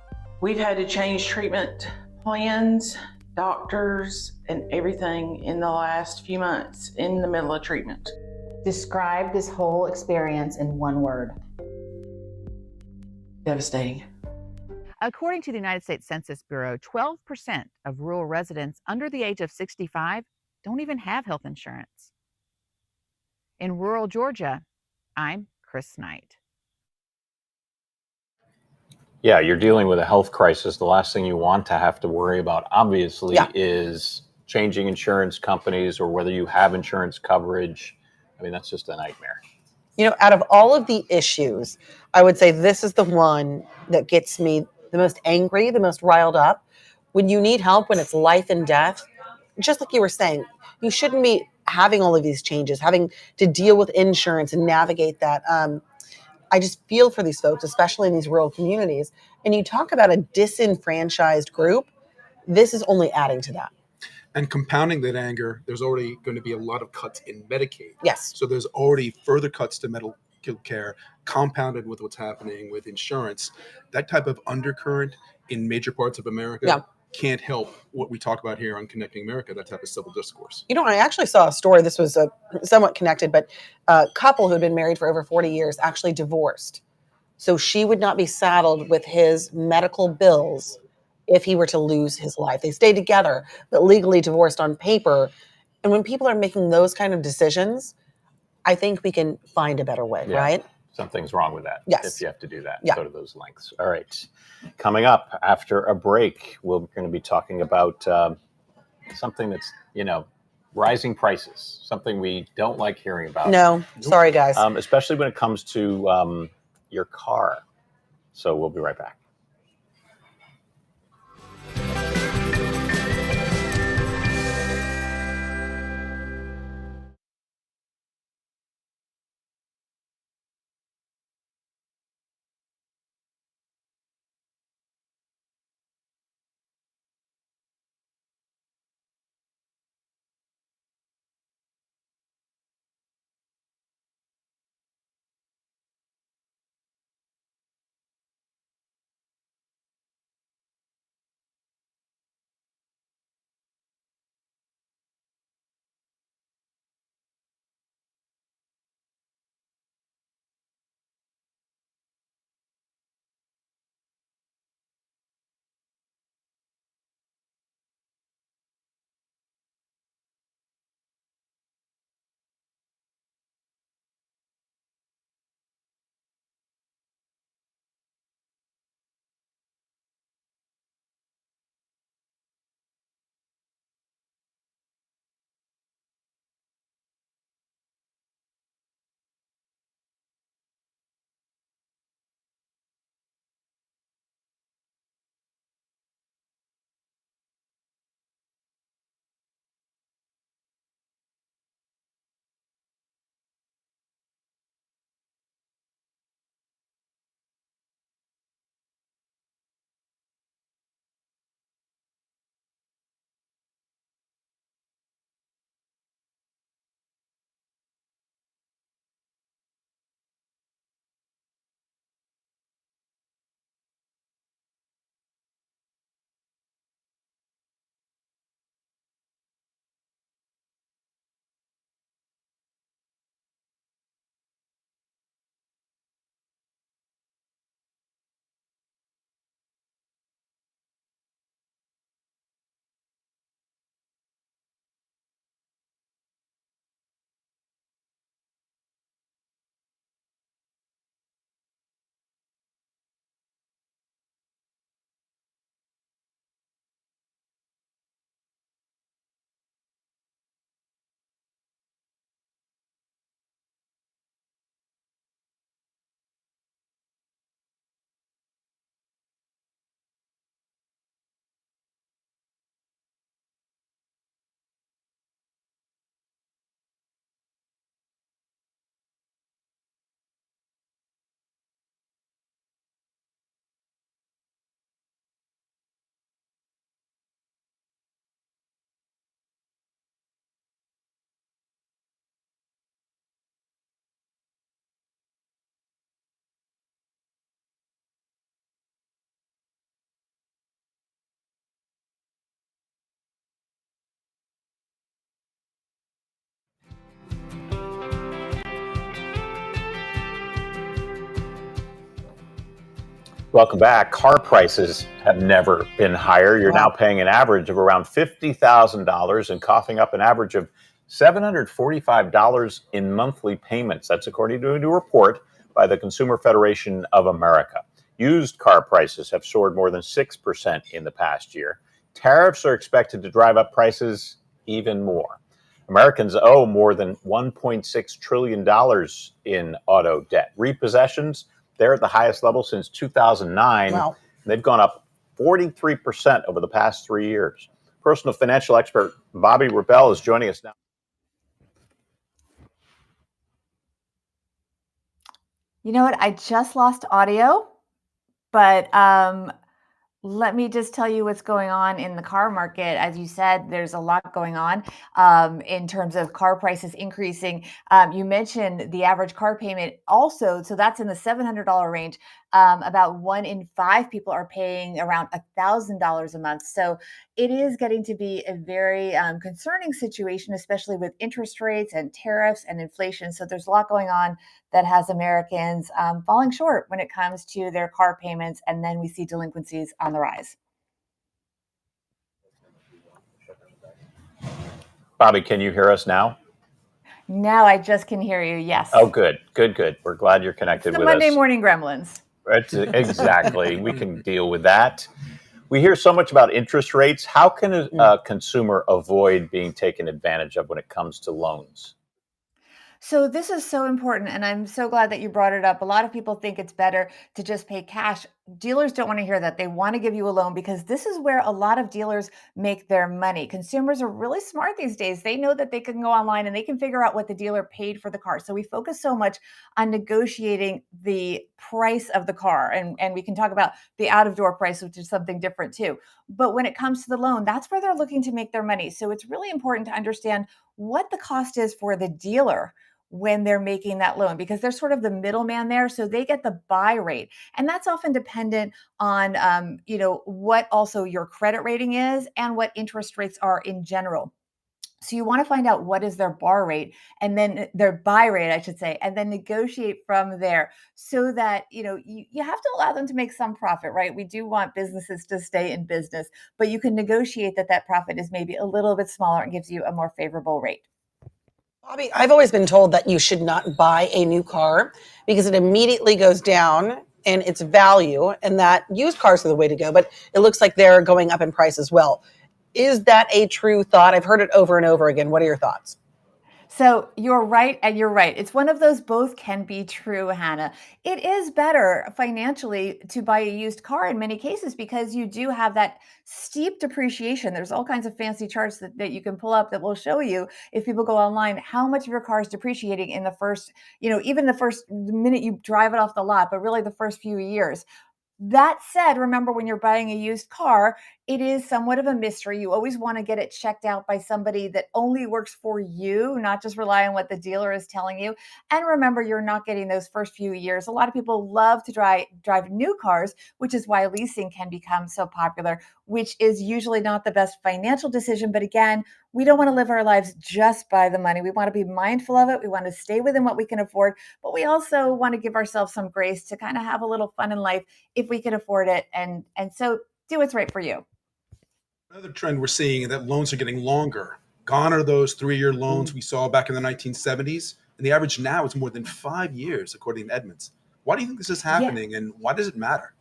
We've had to change treatment plans, doctors, and everything in the last few months in the middle of treatment. Describe this whole experience in one word. Devastating. According to the United States Census Bureau, 12% of rural residents under the age of 65 don't even have health insurance. In rural Georgia, I'm Chris Knight. Yeah, you're dealing with a health crisis. The last thing you want to have to worry about, obviously, is changing insurance companies or whether you have insurance coverage. I mean, that's just a nightmare. You know, out of all of the issues, I would say this is the one that gets me the most angry, the most riled up. When you need help, when it's life and death, just like you were saying, you shouldn't be having all of these changes, having to deal with insurance and navigate that. I just feel for these folks, especially in these rural communities. And you talk about a disenfranchised group, this is only adding to that. And compounding that anger, there's already going to be a lot of cuts in Medicaid. Yes. So there's already further cuts to medical care, compounded with what's happening with insurance. That type of undercurrent in major parts of America can't help what we talk about here on Connecting America, that type of civil discourse. You know, I actually saw a story, this was somewhat connected, but a couple who had been married for over 40 years actually divorced. So she would not be saddled with his medical bills if he were to lose his life. They stayed together, but legally divorced on paper. And when people are making those kind of decisions, I think we can find a better way, right? Something's wrong with that. Yes. If you have to do that, Yeah. go to those lengths. All right. Coming up after a break, we're going to be talking about something that's, rising prices, something we don't like hearing about. No, sorry, guys. Especially when it comes to your car. So we'll be right back. Welcome back. Car prices have never been higher. You're now paying an average of around $50,000 and coughing up an average of $745 in monthly payments. That's according to a new report by the Consumer Federation of America. Used car prices have soared more than 6% in the past year. Tariffs are expected to drive up prices even more. Americans owe more than $1.6 trillion in auto debt. Repossessions, they're at the highest level since 2009. Wow. They've gone up 43% over the past 3 years. Personal financial expert Bobby Rebell is joining us now. You know what? I just lost audio, but let me just tell you what's going on in the car market. As you said, there's a lot going on in terms of car prices increasing. You mentioned the average car payment also, so that's in the $700 range. About 1 in 5 people are paying around $1,000 a month. So it is getting to be a very concerning situation, especially with interest rates and tariffs and inflation. So there's a lot going on that has Americans falling short when it comes to their car payments. And then we see delinquencies on the rise. Bobby, can you hear us now? Now I just can hear you. Yes. Oh, good. We're glad you're connected It's the with Monday us. morning gremlins. Exactly. We can deal with that. We hear so much about interest rates. How can a consumer avoid being taken advantage of when it comes to loans? So this is so important, and I'm so glad that you brought it up. A lot of people think it's better to just pay cash. Dealers don't want to hear that. They want to give you a loan because this is where a lot of dealers make their money. Consumers are really smart these days. They know that they can go online and they can figure out what the dealer paid for the car. So we focus so much on negotiating the price of the car, and we can talk about the out-of-door price, which is something different too. But when it comes to the loan, that's where they're looking to make their money. So it's really important to understand what the cost is for the dealer when they're making that loan, because they're sort of the middleman there. So they get the buy rate. And that's often dependent on, what also your credit rating is and what interest rates are in general. So you want to find out what is their bar rate and then their buy rate, I should say, and then negotiate from there so that, you have to allow them to make some profit, right? We do want businesses to stay in business, but you can negotiate that profit is maybe a little bit smaller and gives you a more favorable rate. Bobby, I've always been told that you should not buy a new car because it immediately goes down in its value and that used cars are the way to go, but it looks like they're going up in price as well. Is that a true thought? I've heard it over and over again. What are your thoughts? So you're right, and you're right. It's one of those both can be true, Hannah. It is better financially to buy a used car in many cases because you do have that steep depreciation. There's all kinds of fancy charts that you can pull up that will show you, if people go online, how much of your car is depreciating in the first, even the first minute you drive it off the lot, but really the first few years. That said, remember when you're buying a used car, it is somewhat of a mystery. You always want to get it checked out by somebody that only works for you, not just rely on what the dealer is telling you. And remember, you're not getting those first few years. A lot of people love to drive new cars, which is why leasing can become so popular, which is usually not the best financial decision. But again, we don't want to live our lives just by the money. We want to be mindful of it. We want to stay within what we can afford, but we also want to give ourselves some grace to kind of have a little fun in life if we can afford it. And so do what's right for you. Another trend we're seeing is that loans are getting longer. Gone are those 3-year loans we saw back in the 1970s. And the average now is more than 5 years, according to Edmunds. Why do you think this is happening, and why does it matter?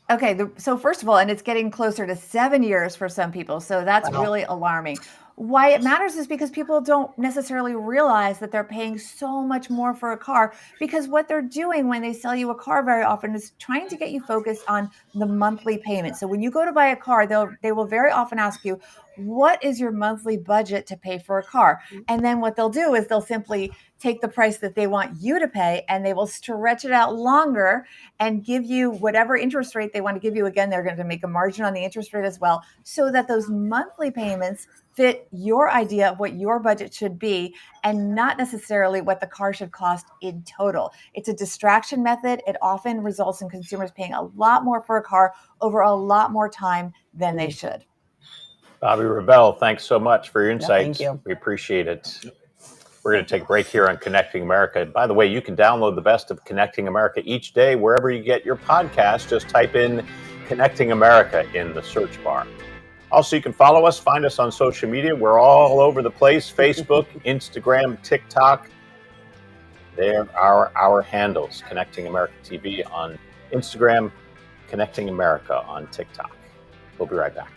Okay, so first of all, and it's getting closer to 7 years for some people. So that's Wow. really alarming. Why it matters is because people don't necessarily realize that they're paying so much more for a car, because what they're doing when they sell you a car very often is trying to get you focused on the monthly payment. So when you go to buy a car, they will very often ask you, what is your monthly budget to pay for a car? And then what they'll do is they'll simply take the price that they want you to pay and they will stretch it out longer and give you whatever interest rate they want to give you. Again, they're going to make a margin on the interest rate as well, so that those monthly payments fit your idea of what your budget should be and not necessarily what the car should cost in total. It's a distraction method. It often results in consumers paying a lot more for a car over a lot more time than they should. Bobby Rebell, thanks so much for your insights. thank you. We appreciate it. We're going to take a break here on Connecting America. By the way, you can download the best of Connecting America each day wherever you get your podcast. Just type in Connecting America in the search bar. Also, you can follow us, find us on social media. We're all over the place: Facebook, Instagram, TikTok. There are our handles: Connecting America TV on Instagram, Connecting America on TikTok. We'll be right back.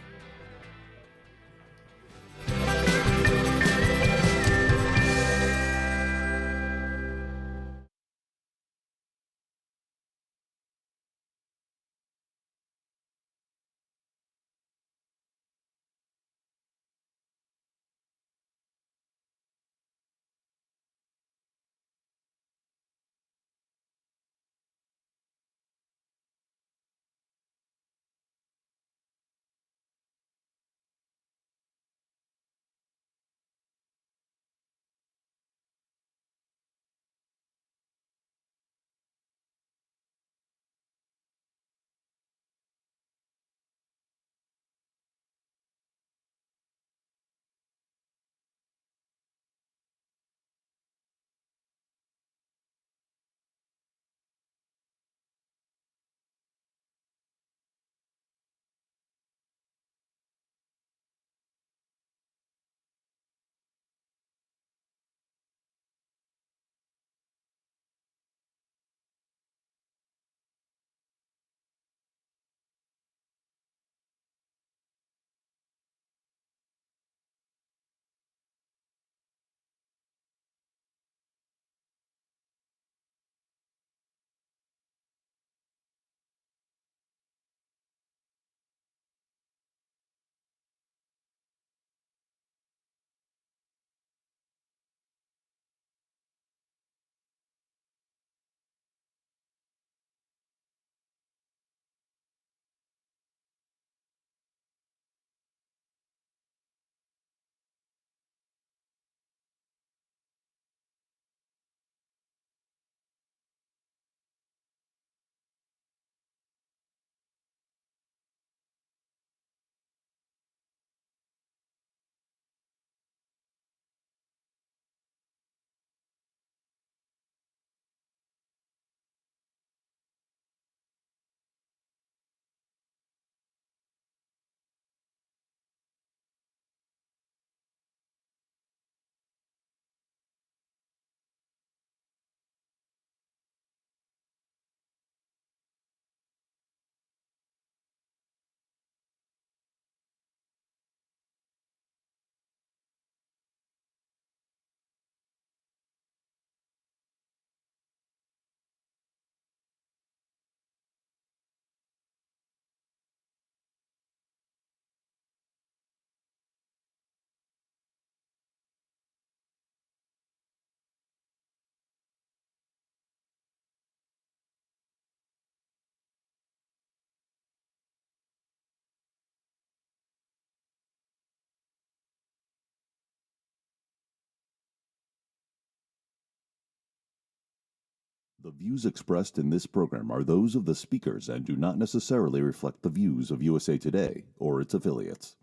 The views expressed in this program are those of the speakers and do not necessarily reflect the views of USA Today or its affiliates.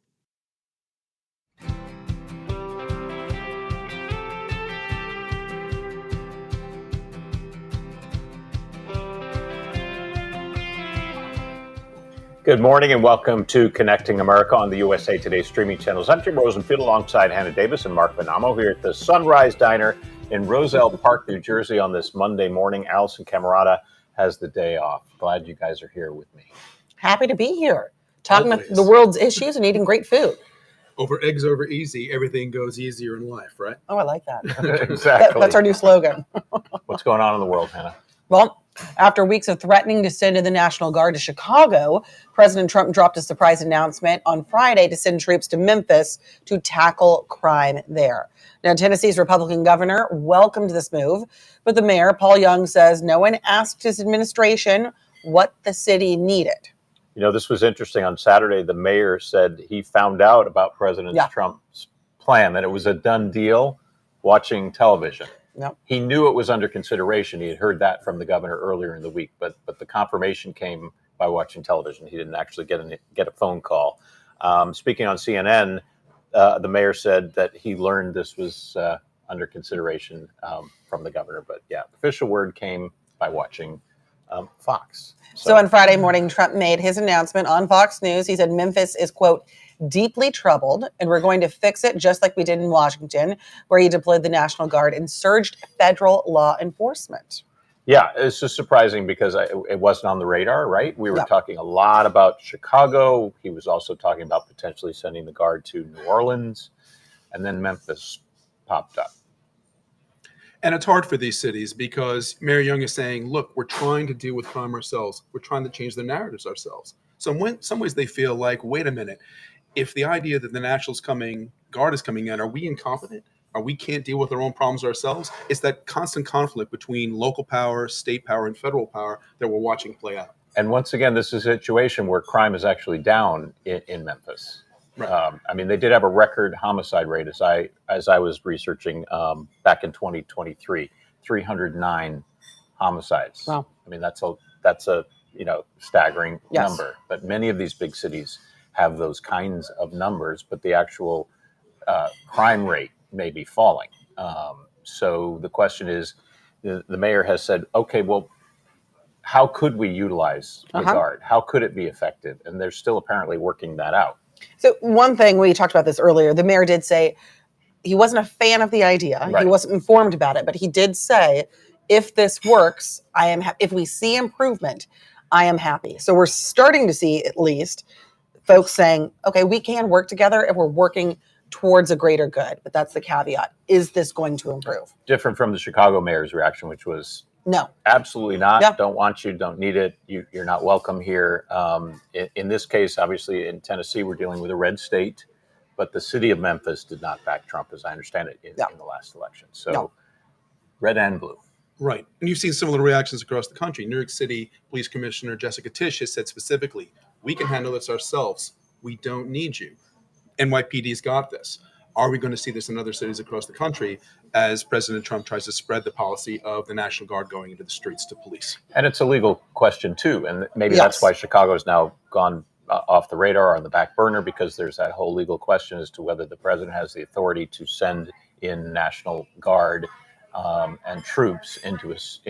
Good morning and welcome to Connecting America on the USA Today streaming channels. I'm Jim Rosenfield alongside Hannah Davis and Mark Benamo here at the Sunrise Diner in Roselle Park, New Jersey on this Monday morning. Alisyn Camerota has the day off. Glad you guys are here with me. Happy to be here, talking Always. about the world's issues and eating great food. Over eggs over easy, everything goes easier in life, right? Oh, I like that. Exactly. That's our new slogan. What's going on in the world, Hannah? Well, after weeks of threatening to send in the National Guard to Chicago, President Trump dropped a surprise announcement on Friday to send troops to Memphis to tackle crime there. Now, Tennessee's Republican governor welcomed this move, but the mayor, Paul Young, says no one asked his administration what the city needed. You know, this was interesting. On Saturday, the mayor said he found out about President Trump's plan, that it was a done deal watching television. Yep. He knew it was under consideration. He had heard that from the governor earlier in the week, but the confirmation came by watching television. He didn't actually get a phone call. Speaking on CNN, the mayor said that he learned this was under consideration from the governor. But yeah, official word came by watching Fox. So on Friday morning, Trump made his announcement on Fox News. He said Memphis is, quote, deeply troubled, and we're going to fix it just like we did in Washington, where he deployed the National Guard and surged federal law enforcement. Yeah, it's just surprising because it wasn't on the radar, right? We were talking a lot about Chicago. He was also talking about potentially sending the Guard to New Orleans, and then Memphis popped up. And it's hard for these cities because Mayor Young is saying, look, we're trying to deal with crime ourselves. We're trying to change the narratives ourselves. So in some ways they feel like, wait a minute, if the idea that the National Guard is coming in, are we incompetent? Or we can't deal with our own problems ourselves? It's that constant conflict between local power, state power, and federal power that we're watching play out. And once again, this is a situation where crime is actually down in Memphis. Right. I mean, they did have a record homicide rate as I was researching back in 2023, 309 homicides. Wow. I mean, that's a staggering number. But many of these big cities have those kinds of numbers, but the actual crime rate may be falling. So the question is, the mayor has said, okay, well, how could we utilize the Guard? How could it be effective? And they're still apparently working that out. So one thing, we talked about this earlier, the mayor did say he wasn't a fan of the idea. Right. He wasn't informed about it, but he did say, if this works, I am if we see improvement, I am happy. So we're starting to see at least folks saying, okay, we can work together if we're working towards a greater good. But that's the caveat. Is this going to improve? Different from the Chicago mayor's reaction, which was, no, absolutely not. Yeah. Don't want you. Don't need it. You're not welcome here. In this case, obviously, in Tennessee, we're dealing with a red state, but the city of Memphis did not back Trump, as I understand it, in the last election. So red and blue. Right. And you've seen similar reactions across the country. New York City Police Commissioner Jessica Tisch has said specifically, we can handle this ourselves. We don't need you. NYPD's got this. Are we going to see this in other cities across the country as President Trump tries to spread the policy of the National Guard going into the streets to police? And it's a legal question, too. And maybe that's why Chicago's now gone off the radar or on the back burner, because there's that whole legal question as to whether the president has the authority to send in National Guard and troops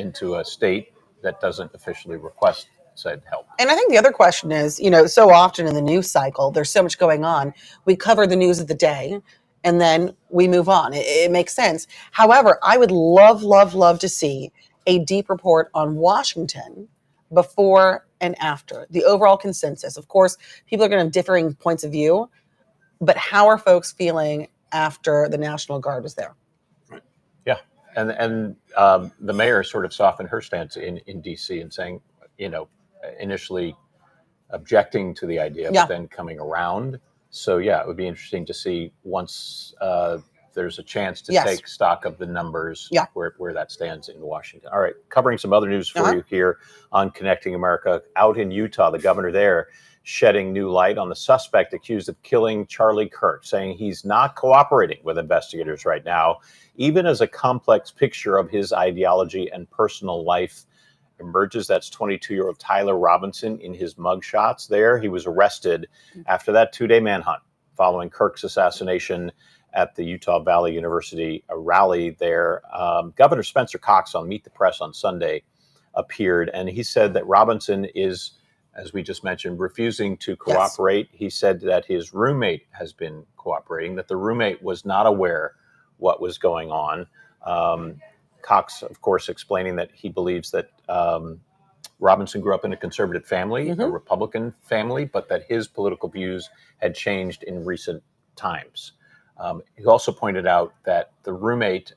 into a state that doesn't officially request said help. And I think the other question is, so often in the news cycle, there's so much going on. We cover the news of the day and then we move on. It makes sense. However, I would love to see a deep report on Washington before and after, the overall consensus. Of course, people are going to have differing points of view, but how are folks feeling after the National Guard was there? Right. Yeah. And the mayor sort of softened her stance in D.C. and saying, initially objecting to the idea, but then coming around. So, yeah, it would be interesting to see once there's a chance to take stock of the numbers, where that stands in Washington. All right, covering some other news for you here on Connecting America. Out in Utah, the governor there, shedding new light on the suspect accused of killing Charlie Kirk, saying he's not cooperating with investigators right now, even as a complex picture of his ideology and personal life emerges. That's 22-year-old Tyler Robinson in his mugshots there. He was arrested after that 2-day manhunt following Kirk's assassination at the Utah Valley University rally there. Governor Spencer Cox on Meet the Press on Sunday appeared, and he said that Robinson is, as we just mentioned, refusing to cooperate. Yes. He said that his roommate has been cooperating, that the roommate was not aware what was going on. Cox, of course, explaining that he believes that Robinson grew up in a conservative family, a Republican family, but that his political views had changed in recent times. He also pointed out that the roommate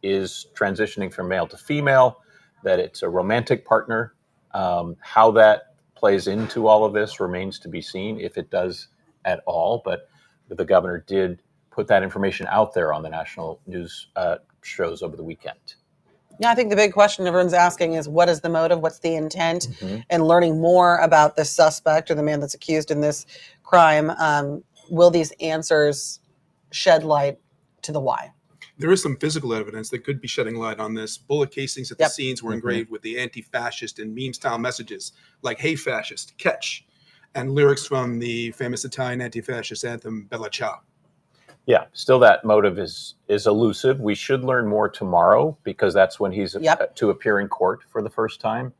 is transitioning from male to female, that it's a romantic partner. How that plays into all of this remains to be seen, if it does at all. But the governor did put that information out there on the national news shows over the weekend. Yeah, I think the big question everyone's asking is, what is the motive? What's the intent? And learning more about the suspect or the man that's accused in this crime, will these answers shed light to the why? There is some physical evidence that could be shedding light on this. Bullet casings at the scenes were engraved with the anti-fascist and meme-style messages like, "Hey, fascist, catch," and lyrics from the famous Italian anti-fascist anthem, Bella Ciao. Yeah, still that motive is elusive. We should learn more tomorrow, because that's when he's to appear in court for the first time,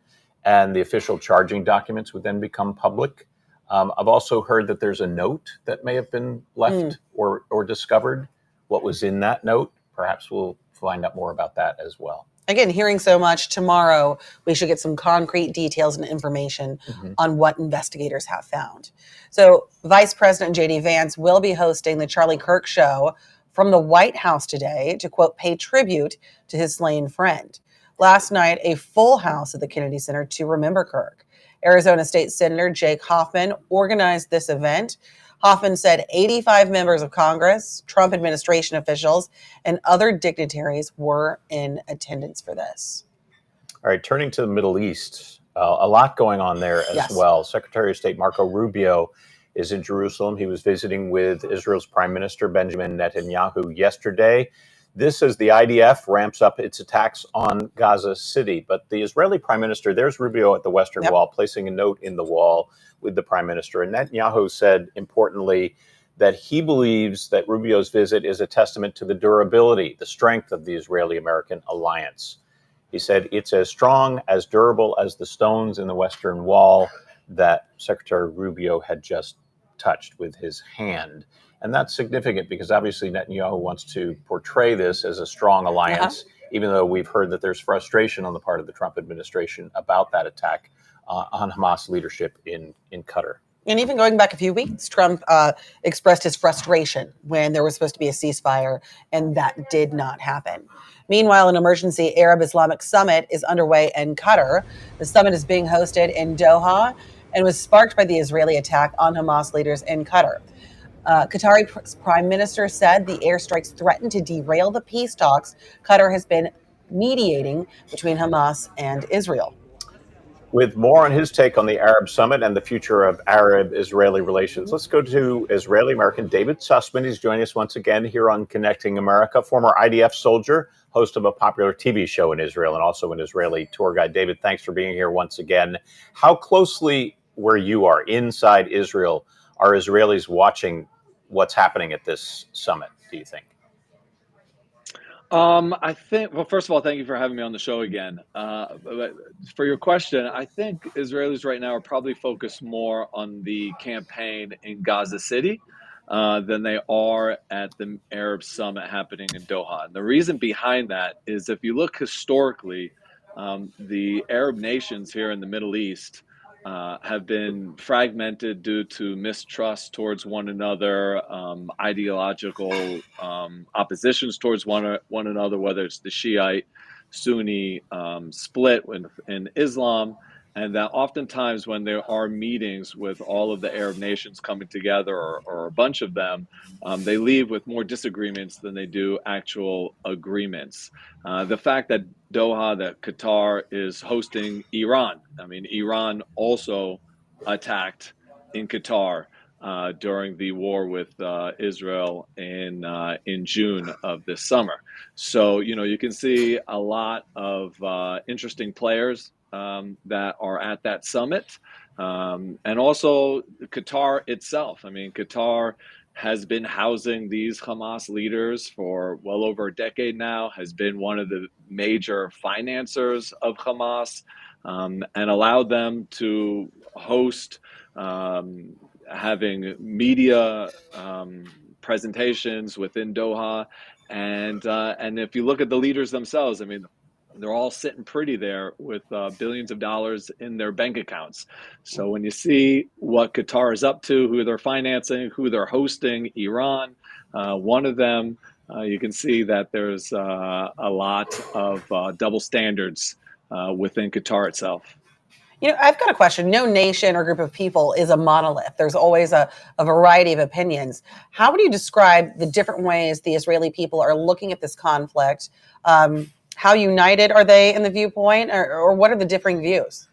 and the official charging documents would then become public. I've also heard that there's a note that may have been left or discovered. What was in that note? Perhaps we'll find out more about that as well. Again, hearing so much, tomorrow we should get some concrete details and information on what investigators have found. So Vice President J.D. Vance will be hosting the Charlie Kirk Show from the White House today to, quote, pay tribute to his slain friend. Last night, a full house at the Kennedy Center to remember Kirk. Arizona State Senator Jake Hoffman organized this event. Hoffman said 85 members of Congress, Trump administration officials, and other dignitaries were in attendance for this. All right, turning to the Middle East, a lot going on there as well. Secretary of State Marco Rubio is in Jerusalem. He was visiting with Israel's Prime Minister Benjamin Netanyahu yesterday. This as the IDF ramps up its attacks on Gaza City. But the Israeli Prime Minister, there's Rubio at the Western Wall, placing a note in the wall with the Prime Minister. And Netanyahu said, importantly, that he believes that Rubio's visit is a testament to the durability, the strength of the Israeli-American alliance. He said it's as strong, as durable as the stones in the Western Wall that Secretary Rubio had just touched with his hand. And that's significant because obviously Netanyahu wants to portray this as a strong alliance, even though we've heard that there's frustration on the part of the Trump administration about that attack on Hamas leadership in Qatar. And even going back a few weeks, Trump expressed his frustration when there was supposed to be a ceasefire, and that did not happen. Meanwhile, an emergency Arab-Islamic summit is underway in Qatar. The summit is being hosted in Doha and was sparked by the Israeli attack on Hamas leaders in Qatar. Qatari Prime Minister said the airstrikes threatened to derail the peace talks Qatar has been mediating between Hamas and Israel. With more on his take on the Arab Summit and the future of Arab-Israeli relations, let's go to Israeli-American David Sussman. He's joining us once again here on Connecting America, former IDF soldier, host of a popular TV show in Israel, and also an Israeli tour guide. David, thanks for being here once again. How closely, where you are, inside Israel, are Israelis watching what's happening at this summit, do you think? I think, well, first of all, thank you for having me on the show again. For your question, I think Israelis right now are probably focused more on the campaign in Gaza City than they are at the Arab Summit happening in Doha. And the reason behind that is if you look historically, the Arab nations here in the Middle East have been fragmented due to mistrust towards one another, ideological oppositions towards one another, whether it's the Shiite, Sunni split in Islam, and that oftentimes when there are meetings with all of the Arab nations coming together, or a bunch of them, they leave with more disagreements than they do actual agreements. The fact that Doha, that Qatar is hosting Iran. I mean, Iran also attacked in Qatar during the war with Israel in June of this summer. So, you can see a lot of interesting players that are at that summit. And also Qatar itself. I mean, Qatar has been housing these Hamas leaders for well over a decade now, has been one of the major financiers of Hamas, and allowed them to host having media presentations within Doha. And if you look at the leaders themselves, I mean, they're all sitting pretty there with billions of dollars in their bank accounts. So when you see what Qatar is up to, who they're financing, who they're hosting, Iran, one of them, you can see that there's a lot of double standards within Qatar itself. I've got a question. No nation or group of people is a monolith. There's always a variety of opinions. How would you describe the different ways the Israeli people are looking at this conflict? How united are they in the viewpoint, or what are the differing views?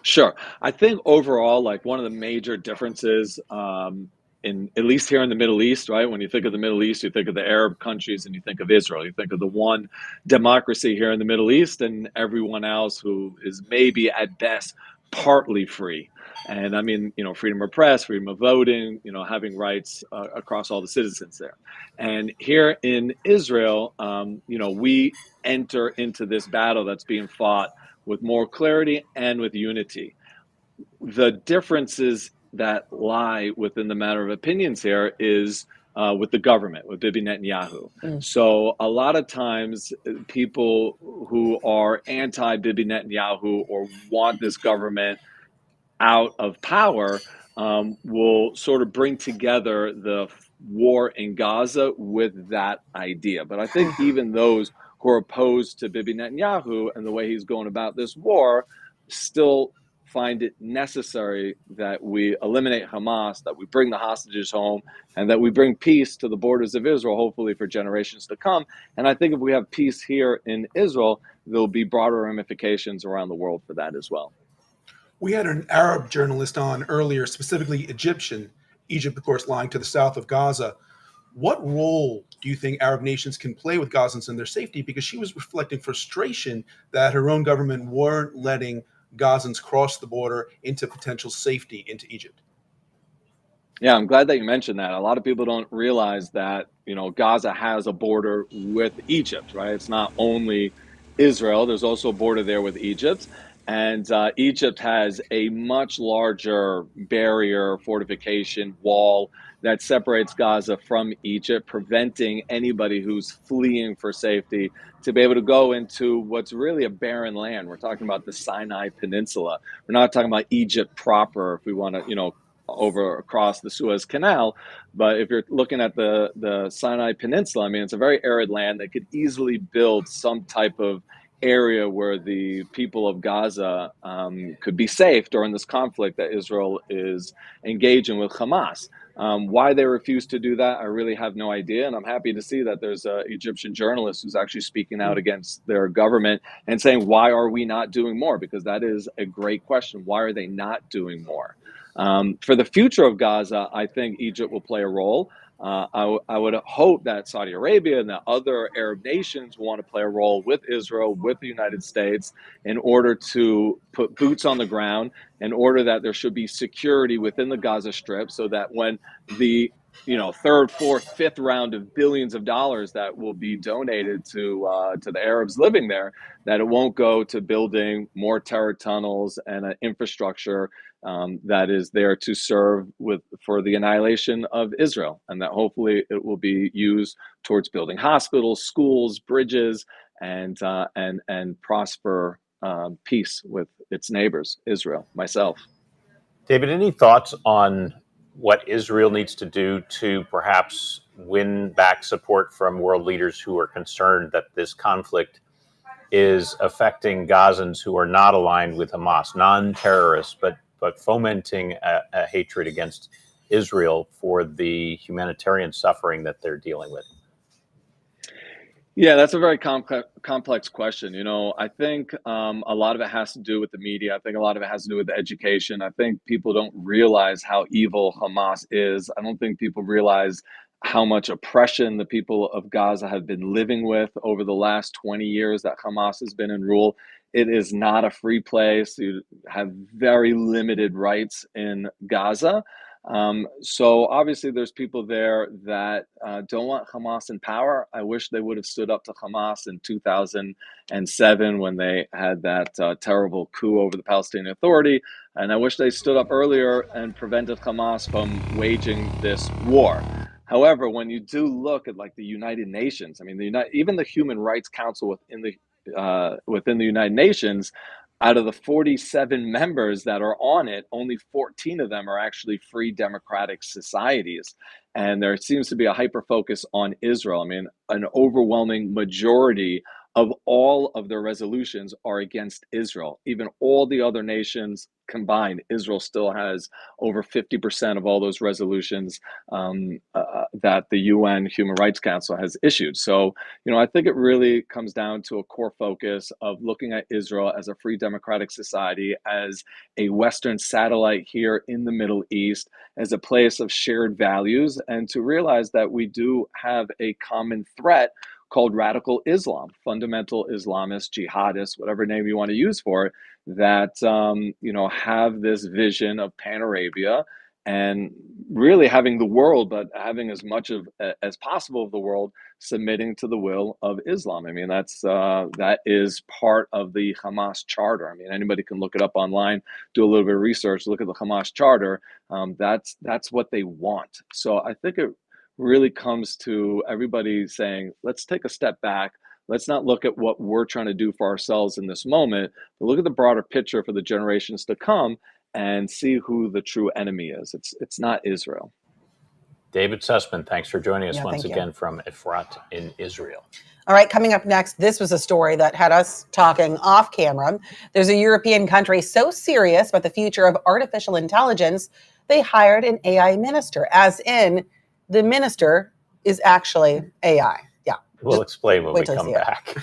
Sure. I think overall, like one of the major differences at least here in the Middle East, right? When you think of the Middle East, you think of the Arab countries and you think of Israel. You think of the one democracy here in the Middle East and everyone else who is maybe at best partly free. And I mean, freedom of press, freedom of voting, having rights across all the citizens there. And here in Israel, we enter into this battle that's being fought with more clarity and with unity. The differences that lie within the matter of opinions here is with the government, with Bibi Netanyahu. So a lot of times people who are anti-Bibi Netanyahu or want this government out of power will sort of bring together the war in Gaza with that idea. But I think even those who are opposed to Bibi Netanyahu and the way he's going about this war still find it necessary that we eliminate Hamas, that we bring the hostages home, and that we bring peace to the borders of Israel, hopefully for generations to come. And I think if we have peace here in Israel, there'll be broader ramifications around the world for that as well. We had an Arab journalist on earlier, specifically Egyptian, Egypt, of course, lying to the south of Gaza. What role do you think Arab nations can play with Gazans and their safety? Because she was reflecting frustration that her own government weren't letting Gazans cross the border into potential safety into Egypt. Yeah, I'm glad that you mentioned that. A lot of people don't realize that, Gaza has a border with Egypt, right? It's not only Israel, there's also a border there with Egypt. And Egypt has a much larger barrier, fortification, wall that separates Gaza from Egypt, preventing anybody who's fleeing for safety to be able to go into what's really a barren land. We're talking about the Sinai Peninsula. We're not talking about Egypt proper if we want to, over across the Suez Canal. But if you're looking at the Sinai Peninsula, I mean, it's a very arid land that could easily build some type of area where the people of Gaza could be safe during this conflict that Israel is engaging with Hamas. Why they refuse to do that, I really have no idea. And I'm happy to see that there's an Egyptian journalist who's actually speaking out against their government and saying, why are we not doing more? Because that is a great question. Why are they not doing more? For the future of Gaza, I think Egypt will play a role. I would hope that Saudi Arabia and the other Arab nations want to play a role with Israel, with the United States, in order to put boots on the ground, in order that there should be security within the Gaza Strip, so that when the third, fourth, fifth round of billions of dollars that will be donated to the Arabs living there, that it won't go to building more terror tunnels and an infrastructure that is there to serve for the annihilation of Israel, and that hopefully it will be used towards building hospitals, schools, bridges, and prosper peace with its neighbors, Israel. Myself. David, any thoughts on what Israel needs to do to perhaps win back support from world leaders who are concerned that this conflict is affecting Gazans who are not aligned with Hamas, non-terrorists, but fomenting a hatred against Israel for the humanitarian suffering that they're dealing with? Yeah, that's a very complex question. I think a lot of it has to do with the media. I think a lot of it has to do with education. I think people don't realize how evil Hamas is. I don't think people realize how much oppression the people of Gaza have been living with over the last 20 years that Hamas has been in rule. It is not a free place. You have very limited rights in Gaza. So obviously, there's people there that don't want Hamas in power. I wish they would have stood up to Hamas in 2007 when they had that terrible coup over the Palestinian Authority, and I wish they stood up earlier and prevented Hamas from waging this war. However, when you do look at like the United Nations, I mean, even the Human Rights Council within the United Nations, out of the 47 members that are on it, only 14 of them are actually free democratic societies. And there seems to be a hyper focus on Israel. I mean, an overwhelming majority of all of their resolutions are against Israel. Even all the other nations combined, Israel still has over 50% of all those resolutions that the UN Human Rights Council has issued. So, I think it really comes down to a core focus of looking at Israel as a free democratic society, as a Western satellite here in the Middle East, as a place of shared values, and to realize that we do have a common threat called radical Islam, fundamental Islamists, jihadists, whatever name you want to use for it, that have this vision of Pan-Arabia and really having the world, but having as much of as possible of the world submitting to the will of Islam. I mean, that is part of the Hamas charter. I mean, anybody can look it up online, do a little bit of research, look at the Hamas charter. That's what they want. So I think it really comes to everybody saying, let's take a step back. Let's not look at what we're trying to do for ourselves in this moment, but look at the broader picture for the generations to come and see who the true enemy is. It's not Israel. David Sussman, thanks for joining us Yeah, once thank you. again from Efrat in Israel. All right, coming up next, this was a story that had us talking off camera. There's a European country so serious about the future of artificial intelligence, they hired an AI minister, as in the minister is actually AI. Yeah. We'll explain when we till you come see it. back.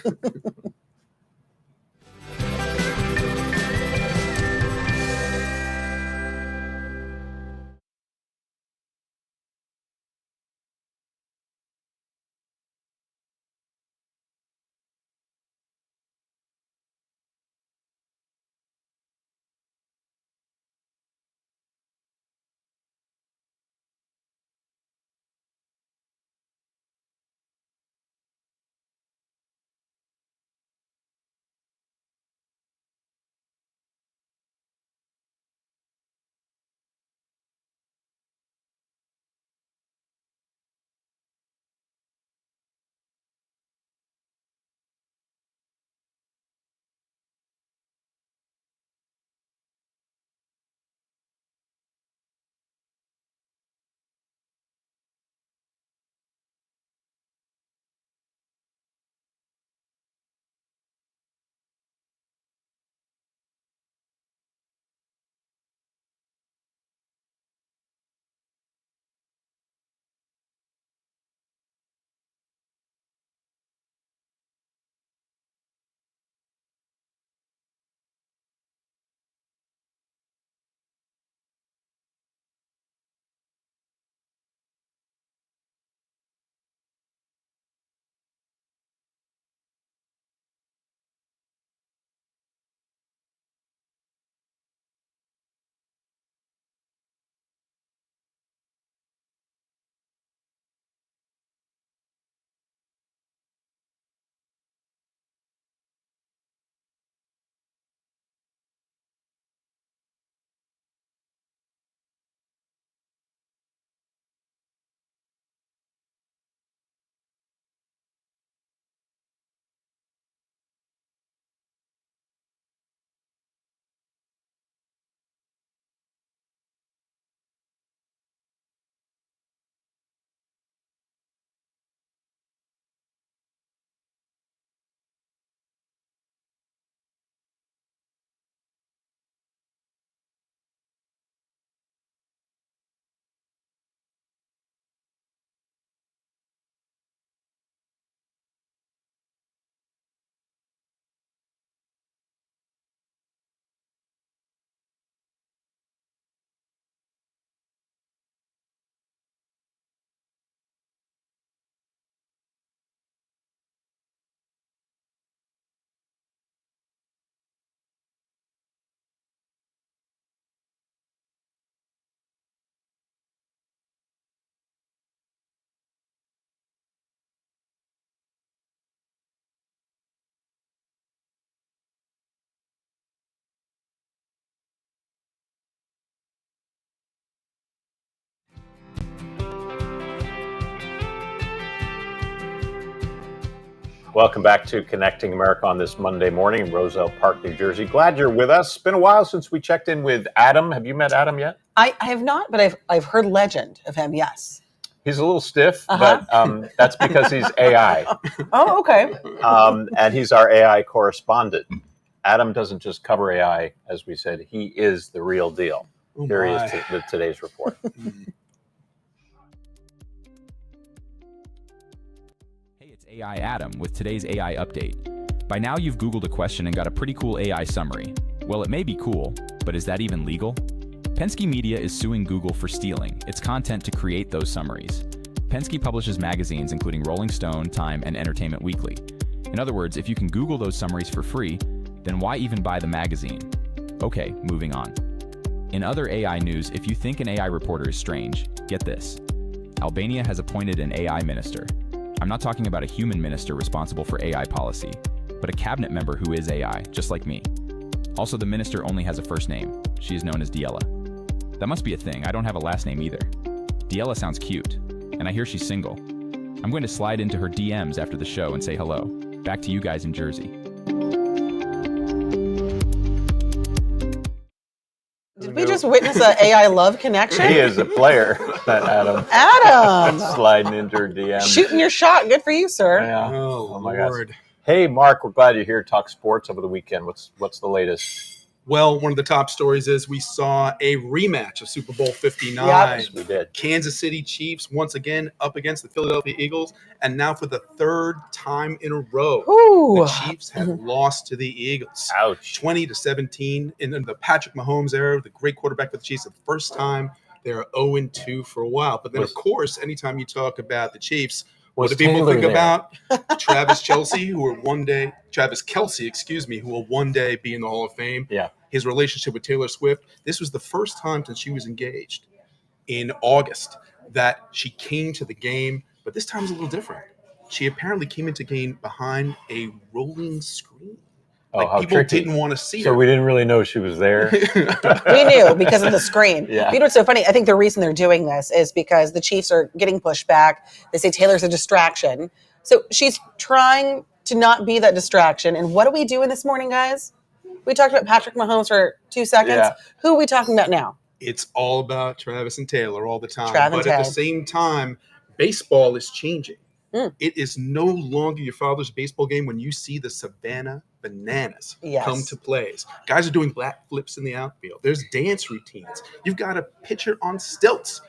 Welcome back to Connecting America on this Monday morning in Roselle Park, New Jersey. Glad you're with us. It's been a while since we checked in with Adam. Have you met Adam yet? I have not, but I've heard legend of him, yes. He's a little stiff, but that's because he's AI. Oh, okay. And he's our AI correspondent. Adam doesn't just cover AI, as we said. He is the real deal. Here he is with today's report. Hey, it's AI Adam with today's AI update. By now you've Googled a question and got a pretty cool AI summary. Well, it may be cool, but is that even legal? Penske Media is suing Google for stealing its content to create those summaries. Penske publishes magazines including Rolling Stone, Time, and Entertainment Weekly. In other words, if you can Google those summaries for free, then why even buy the magazine? Okay, moving on. In other AI news, if you think an AI reporter is strange, get this. Albania has appointed an AI minister. I'm not talking about a human minister responsible for AI policy, but a cabinet member who is AI, just like me. Also, the minister only has a first name. She is known as Diela. That must be a thing. I don't have a last name either. Diela sounds cute, and I hear she's single. I'm going to slide into her DMs after the show and say hello. Back to you guys in Jersey. Did we just witness an AI love connection? He is a player, that Adam. Adam! Sliding into her DMs. Shooting your shot. Good for you, sir. Yeah. Oh my Lord. Gosh. Hey, Mark, we're glad you're here to talk sports over the weekend. What's the latest? Well, one of the top stories is we saw a rematch of Super Bowl 59. Yes, we did. Kansas City Chiefs once again up against the Philadelphia Eagles, and now for the third time in a row, the Chiefs have lost to the Eagles. Ouch. 20-17 in the Patrick Mahomes era, the great quarterback for the Chiefs. The first time they're 0-2 for a while. But then, of course, anytime you talk about the Chiefs, what do people think about Travis Kelce, who will one day be in the Hall of Fame? Yeah. His relationship with Taylor Swift. This was the first time since she was engaged in August that she came to the game, but this time was a little different. She apparently came into game behind a rolling screen. How people tricky. didn't want to see her. So we didn't really know she was there. We knew because of the screen. Yeah. You know what's so funny? I think the reason they're doing this is because the Chiefs are getting pushed back. They say Taylor's a distraction. So she's trying to not be that distraction. And what are we doing this morning, guys? We talked about Patrick Mahomes for 2 seconds. Yeah. Who are we talking about now? It's all about Travis and Taylor all the time. Trav and but at the Ted. same time, baseball is changing. It is no longer your father's baseball game when you see the Savannah Bananas come to plays. Guys are doing back flips in the outfield. There's dance routines. You've got a pitcher on stilts.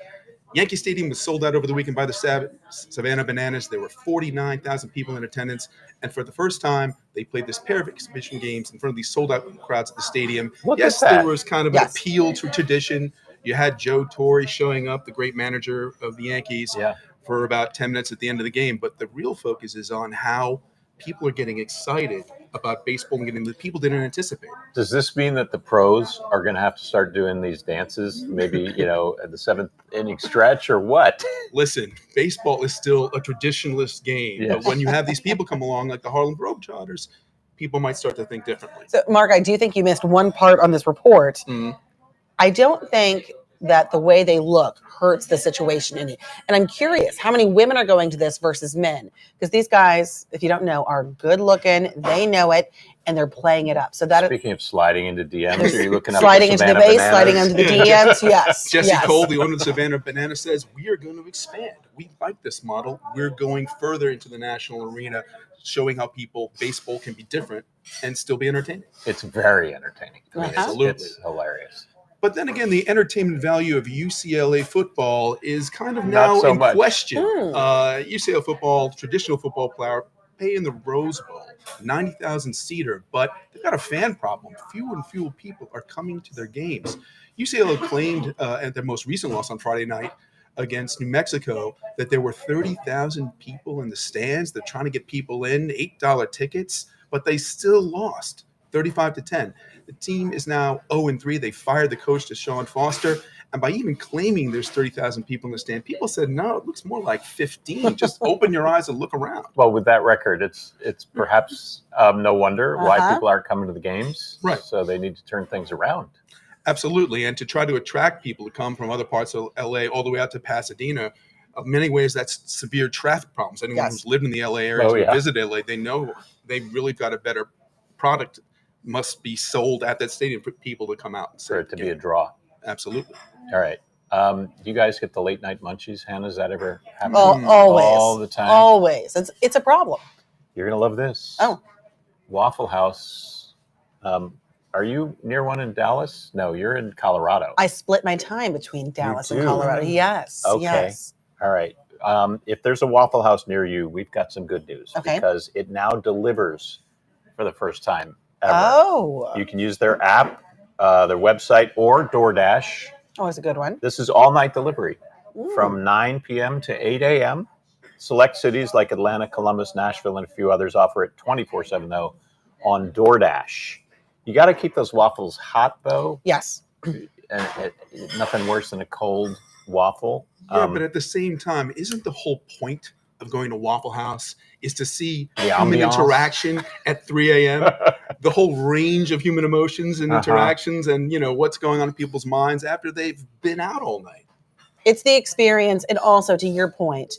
Yankee Stadium was sold out over the weekend by the Savannah Bananas. There were 49,000 people in attendance. And for the first time, they played this pair of exhibition games in front of these sold-out crowds at the stadium. Yes, there was kind of an appeal to tradition. You had Joe Torre showing up, the great manager of the Yankees, for about 10 minutes at the end of the game. But the real focus is on how people are getting excited about baseball and getting the people didn't anticipate. Does this mean that the pros are going to have to start doing these dances, maybe, at the 7th inning stretch or what? Listen, baseball is still a traditionalist game. But when you have these people come along, like the Harlem Globetrotters, people might start to think differently. So, Mark, I do think you missed one part on this report. I don't think that the way they look hurts the situation any. And I'm curious, how many women are going to this versus men? Because these guys, if you don't know, are good looking. They know it, and they're playing it up. So that Speaking of sliding into DMs, are you looking up sliding into the base, Bananas? sliding into the DMs? Yes. Jesse Cole, the owner of the Savannah Banana, says, we are going to expand. We like this model. We're going further into the national arena, showing how baseball can be different and still be entertaining. It's very entertaining. Absolutely. It's hilarious. But then again, the entertainment value of UCLA football is kind of now in question. UCLA football, traditional football player, pay in the Rose Bowl, 90,000 seater, but they've got a fan problem. Fewer and fewer people are coming to their games. UCLA claimed at their most recent loss on Friday night against New Mexico that there were 30,000 people in the stands. They're trying to get people in, $8 tickets, but they still lost 35-10. The team is now 0-3. They fired the coach, Deshaun Foster. And by even claiming there's 30,000 people in the stand, people said, no, it looks more like 15. Just open your eyes and look around. Well, with that record, it's perhaps no wonder why people aren't coming to the games. Right. So they need to turn things around. Absolutely. And to try to attract people to come from other parts of LA all the way out to Pasadena, in many ways, that's severe traffic problems. Anyone Yes. who's lived in the LA area Oh, or yeah. visited LA, they know they've really got a better product must be sold at that stadium for people to come out and see. For it to be a draw. Absolutely. All right. Do you guys get the late night munchies, Hannah? Does that ever happen? Always. All the time? Always. It's a problem. You're going to love this. Oh. Waffle House. Are you near one in Dallas? No, you're in Colorado. I split my time between Dallas and do? Colorado. Yes. Okay. Yes. All right. If there's a Waffle House near you, we've got some good news. Okay. Because it now delivers for the first time ever. Oh. You can use their app, their website, or DoorDash. Oh, it's a good one. This is all-night delivery from 9 p.m. to 8 a.m. Select cities like Atlanta, Columbus, Nashville, and a few others offer it 24/7, though, on DoorDash. You got to keep those waffles hot, though. Yes. And nothing worse than a cold waffle. Yeah, but at the same time, isn't the whole point of going to Waffle House is to see The human ambiance. interaction at 3 a.m., the whole range of human emotions and interactions and, what's going on in people's minds after they've been out all night. It's the experience. And also, to your point,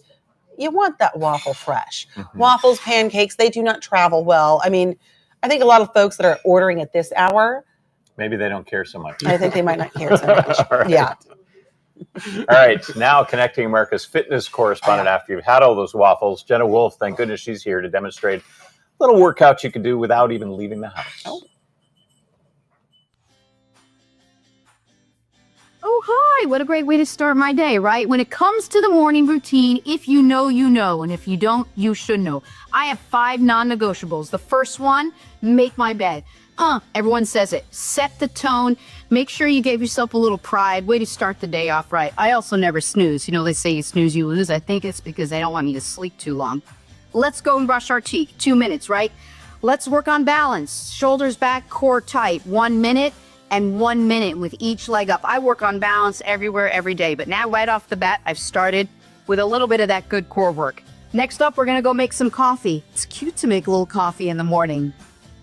you want that waffle fresh. Waffles, pancakes, they do not travel well. I mean, I think a lot of folks that are ordering at this hour, Maybe they don't care so much. I think they might not care so much. All right. Yeah. All right, now connecting America's fitness correspondent after you've had all those waffles, Jenna Wolf, thank goodness she's here to demonstrate a little workout you can do without even leaving the house. Oh, hi. What a great way to start my day, right? When it comes to the morning routine, if you know, you know. And if you don't, you should know. I have 5 non-negotiables. The first one, make my bed. Everyone says it. Set the tone. Make sure you gave yourself a little pride. Way to start the day off right. I also never snooze. They say you snooze, you lose. I think it's because they don't want me to sleep too long. Let's go and brush our teeth. 2 minutes, right? Let's work on balance. Shoulders back, core tight. 1 minute and 1 minute with each leg up. I work on balance everywhere, every day. But now right off the bat, I've started with a little bit of that good core work. Next up, we're going to go make some coffee. It's cute to make a little coffee in the morning.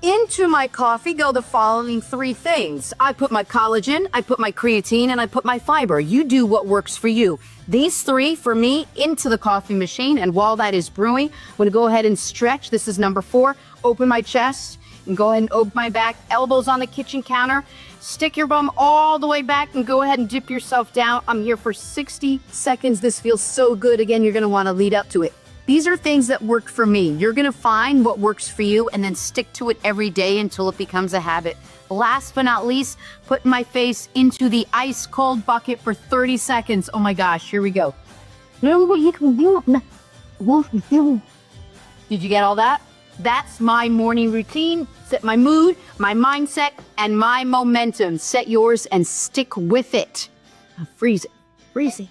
Into my coffee go the following 3 things. I put my collagen, I put my creatine, and I put my fiber. You do what works for you. These 3, for me, into the coffee machine. And while that is brewing, I'm going to go ahead and stretch. This is number 4. Open my chest and go ahead and open my back. Elbows on the kitchen counter. Stick your bum all the way back and go ahead and dip yourself down. I'm here for 60 seconds. This feels so good. Again, you're going to want to lead up to it. These are things that work for me. You're going to find what works for you and then stick to it every day until it becomes a habit. Last but not least, put my face into the ice cold bucket for 30 seconds. Oh my gosh, here we go. Did you get all that? That's my morning routine. Set my mood, my mindset, and my momentum. Set yours and stick with it. Freeze it. Freeze it.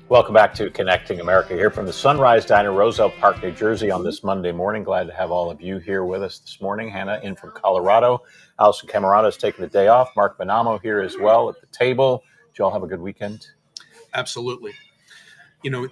Welcome back to Connecting America here from the Sunrise Diner, Roselle Park, New Jersey on this Monday morning. Glad to have all of you here with us this morning. Hannah in from Colorado. Alisyn Camerota is taking the day off. Mark Bonamo here as well at the table. Did you all have a good weekend? Absolutely. You know,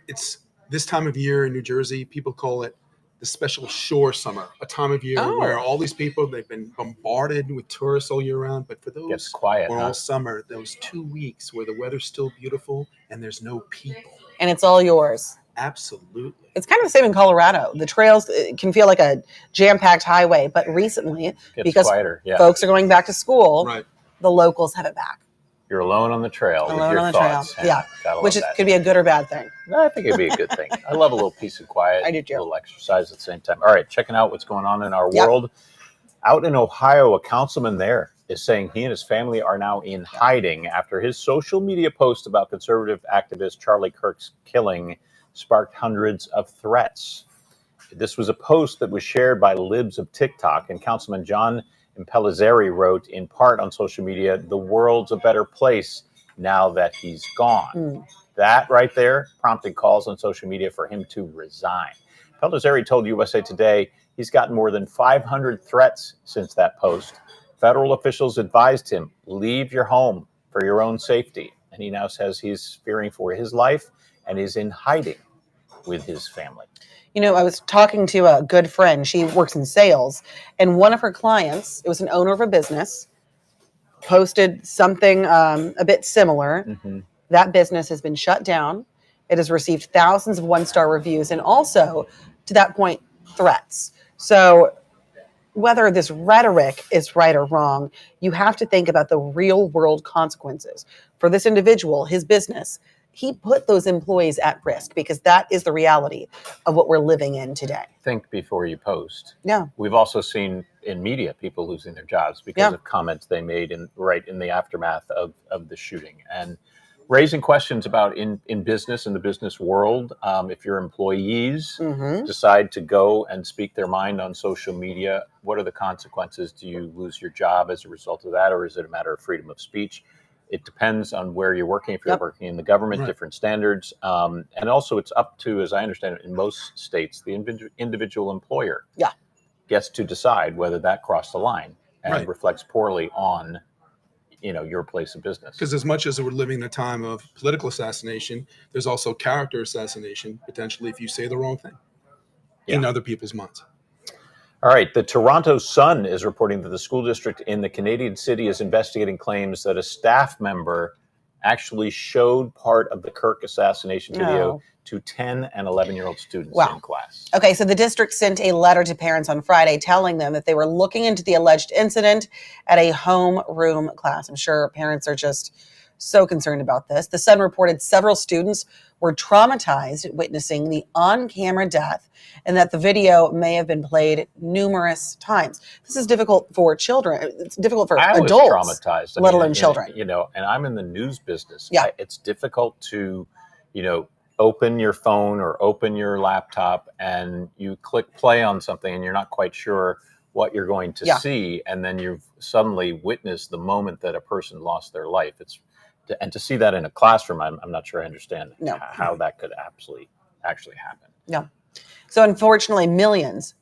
it's this time of year in New Jersey, people call it the special shore summer, a time of year where all these people, they've been bombarded with tourists all year round. But for those Gets quiet, all summer, those 2 weeks where the weather's still beautiful and there's no people. And it's all yours. Absolutely. It's kind of the same in Colorado. The trails can feel like a jam-packed highway, but recently, because quieter, folks are going back to school, right, the locals have it back. You're alone on the trail with your thoughts. Yeah, which could be a good or bad thing. No, I think it'd be a good thing. I love a little peace and quiet. I do too. A little exercise at the same time. All right, checking out what's going on in our world. Out in Ohio, a councilman there is saying he and his family are now in hiding after his social media post about conservative activist Charlie Kirk's killing sparked hundreds of threats. This was a post that was shared by libs of TikTok, and Councilman John Impellizzeri wrote in part on social media, "The world's a better place now that he's gone." That right there prompted calls on social media for him to resign. Impellizzeri told USA Today he's gotten more than 500 threats since that post. Federal officials advised him, leave your home for your own safety. And he now says he's fearing for his life and is in hiding with his family. You know, I was talking to a good friend. She works in sales, and one of her clients, it was an owner of a business, posted something a bit similar. That business has been shut down. It has received thousands of one-star reviews, and also, to that point, threats. So whether this rhetoric is right or wrong, you have to think about the real-world consequences. For this individual, his business, he put those employees at risk because that is the reality of what we're living in today. Think before you post. Yeah. We've also seen in media people losing their jobs because of comments they made right in the aftermath of the shooting. And raising questions about in business, in the business world, if your employees decide to go and speak their mind on social media, what are the consequences? Do you lose your job as a result of that, or is it a matter of freedom of speech? It depends on where you're working. If you're working in the government, different standards. And also it's up to, as I understand it, in most states, the individual employer gets to decide whether that crossed the line and reflects poorly on your place of business. Because as much as we're living in a time of political assassination, there's also character assassination, potentially, if you say the wrong thing in other people's minds. All right. The Toronto Sun is reporting that the school district in the Canadian city is investigating claims that a staff member actually showed part of the Kirk assassination video to 10 and 11-year-old students in class. Okay, so the district sent a letter to parents on Friday telling them that they were looking into the alleged incident at a homeroom class. I'm sure parents are just so concerned about this. The Sun reported several students were traumatized witnessing the on-camera death and that the video may have been played numerous times. This is difficult for children. It's difficult for adults, traumatized, let alone children. And I'm in the news business. It's difficult to, open your phone or open your laptop and you click play on something and you're not quite sure what you're going to see. And then you've suddenly witnessed the moment that a person lost their life. And to see that in a classroom, I'm not sure I understand how that could actually happen. No. So unfortunately, millions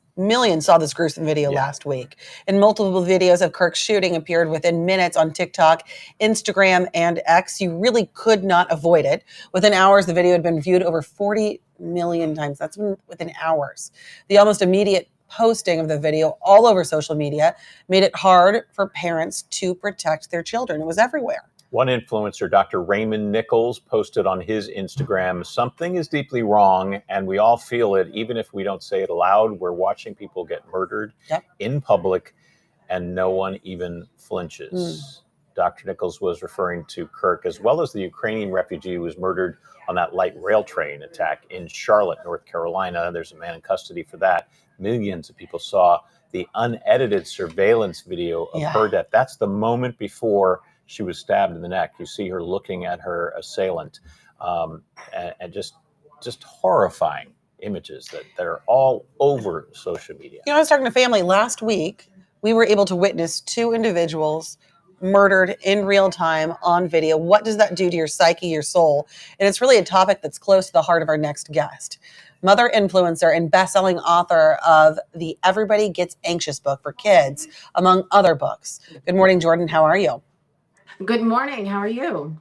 saw this gruesome video last week. And multiple videos of Kirk's shooting appeared within minutes on TikTok, Instagram, and X. You really could not avoid it. Within hours, the video had been viewed over 40 million times. That's within hours. The almost immediate posting of the video all over social media made it hard for parents to protect their children. It was everywhere. One influencer, Dr. Raymond Nichols, posted on his Instagram, "Something is deeply wrong, and we all feel it, even if we don't say it aloud. We're watching people get murdered in public, and no one even flinches." Dr. Nichols was referring to Kirk, as well as the Ukrainian refugee who was murdered on that light rail train attack in Charlotte, North Carolina. There's a man in custody for that. Millions of people saw the unedited surveillance video of her death. That's the moment before she was stabbed in the neck. You see her looking at her assailant, and just horrifying images that are all over social media. I was talking to family last week. We were able to witness two individuals murdered in real time on video. What does that do to your psyche, your soul? And it's really a topic that's close to the heart of our next guest. Mother influencer and best-selling author of the Everybody Gets Anxious book for kids, among other books. Good morning, Jordan. How are you? Good morning. How are you?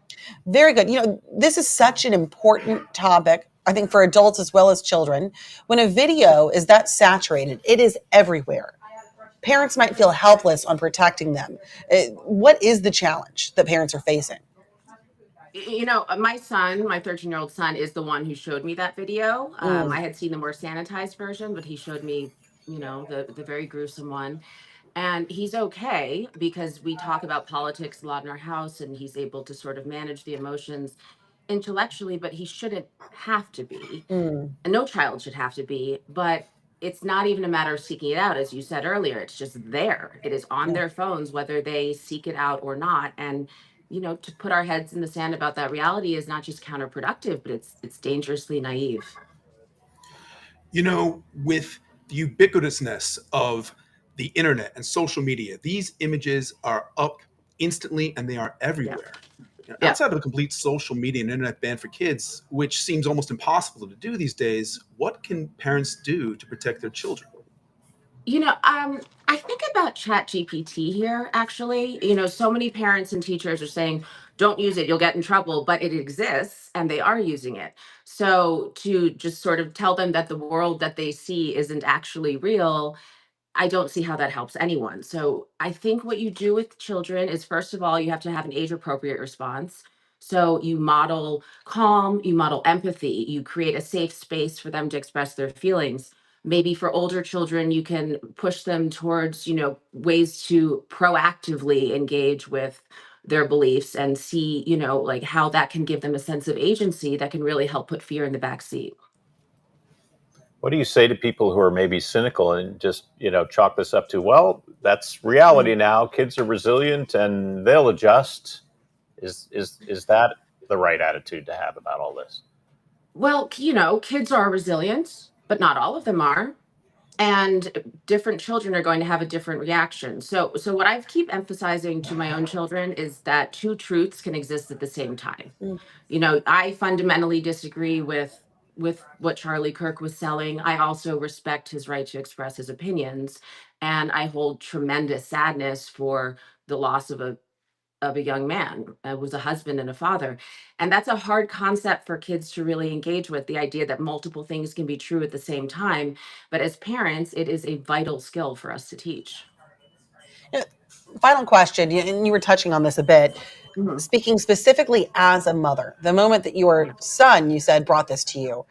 Very good. You know, this is such an important topic, I think, for adults as well as children. When a video is that saturated, it is everywhere. Parents might feel helpless on protecting them. What is the challenge that parents are facing? You know, my son, my 13-year-old son, is the one who showed me that video. I had seen the more sanitized version, but he showed me, the very gruesome one. And he's okay because we talk about politics a lot in our house, and he's able to sort of manage the emotions intellectually, but he shouldn't have to be. Mm. And no child should have to be, but it's not even a matter of seeking it out, as you said earlier. It's just there. It is on Yeah. their phones, whether they seek it out or not. And to put our heads in the sand about that reality is not just counterproductive, but it's dangerously naive. With the ubiquitousness of the internet and social media, these images are up instantly and they are everywhere. Yeah. Outside of a complete social media and internet ban for kids, which seems almost impossible to do these days, what can parents do to protect their children? I think about Chat GPT here, actually. So many parents and teachers are saying, don't use it, you'll get in trouble, but it exists and they are using it. So to just sort of tell them that the world that they see isn't actually real, I don't see how that helps anyone. So I think what you do with children is, first of all, you have to have an age appropriate response. So you model calm, you model empathy, you create a safe space for them to express their feelings. Maybe for older children, you can push them towards, ways to proactively engage with their beliefs and see, like how that can give them a sense of agency that can really help put fear in the back seat. What do you say to people who are maybe cynical and just, chalk this up to, well, that's reality now. Kids are resilient and they'll adjust. Is that the right attitude to have about all this? Well, kids are resilient, but not all of them are. And different children are going to have a different reaction. So what I keep emphasizing to my own children is that two truths can exist at the same time. Mm. I fundamentally disagree with what Charlie Kirk was selling. I also respect his right to express his opinions, and I hold tremendous sadness for the loss of a young man, was a husband and a father. And that's a hard concept for kids to really engage with, the idea that multiple things can be true at the same time. But as parents, it is a vital skill for us to teach. Final question, and you were touching on this a bit. Mhm. Speaking specifically as a mother, the moment that your son, you said, brought this to you,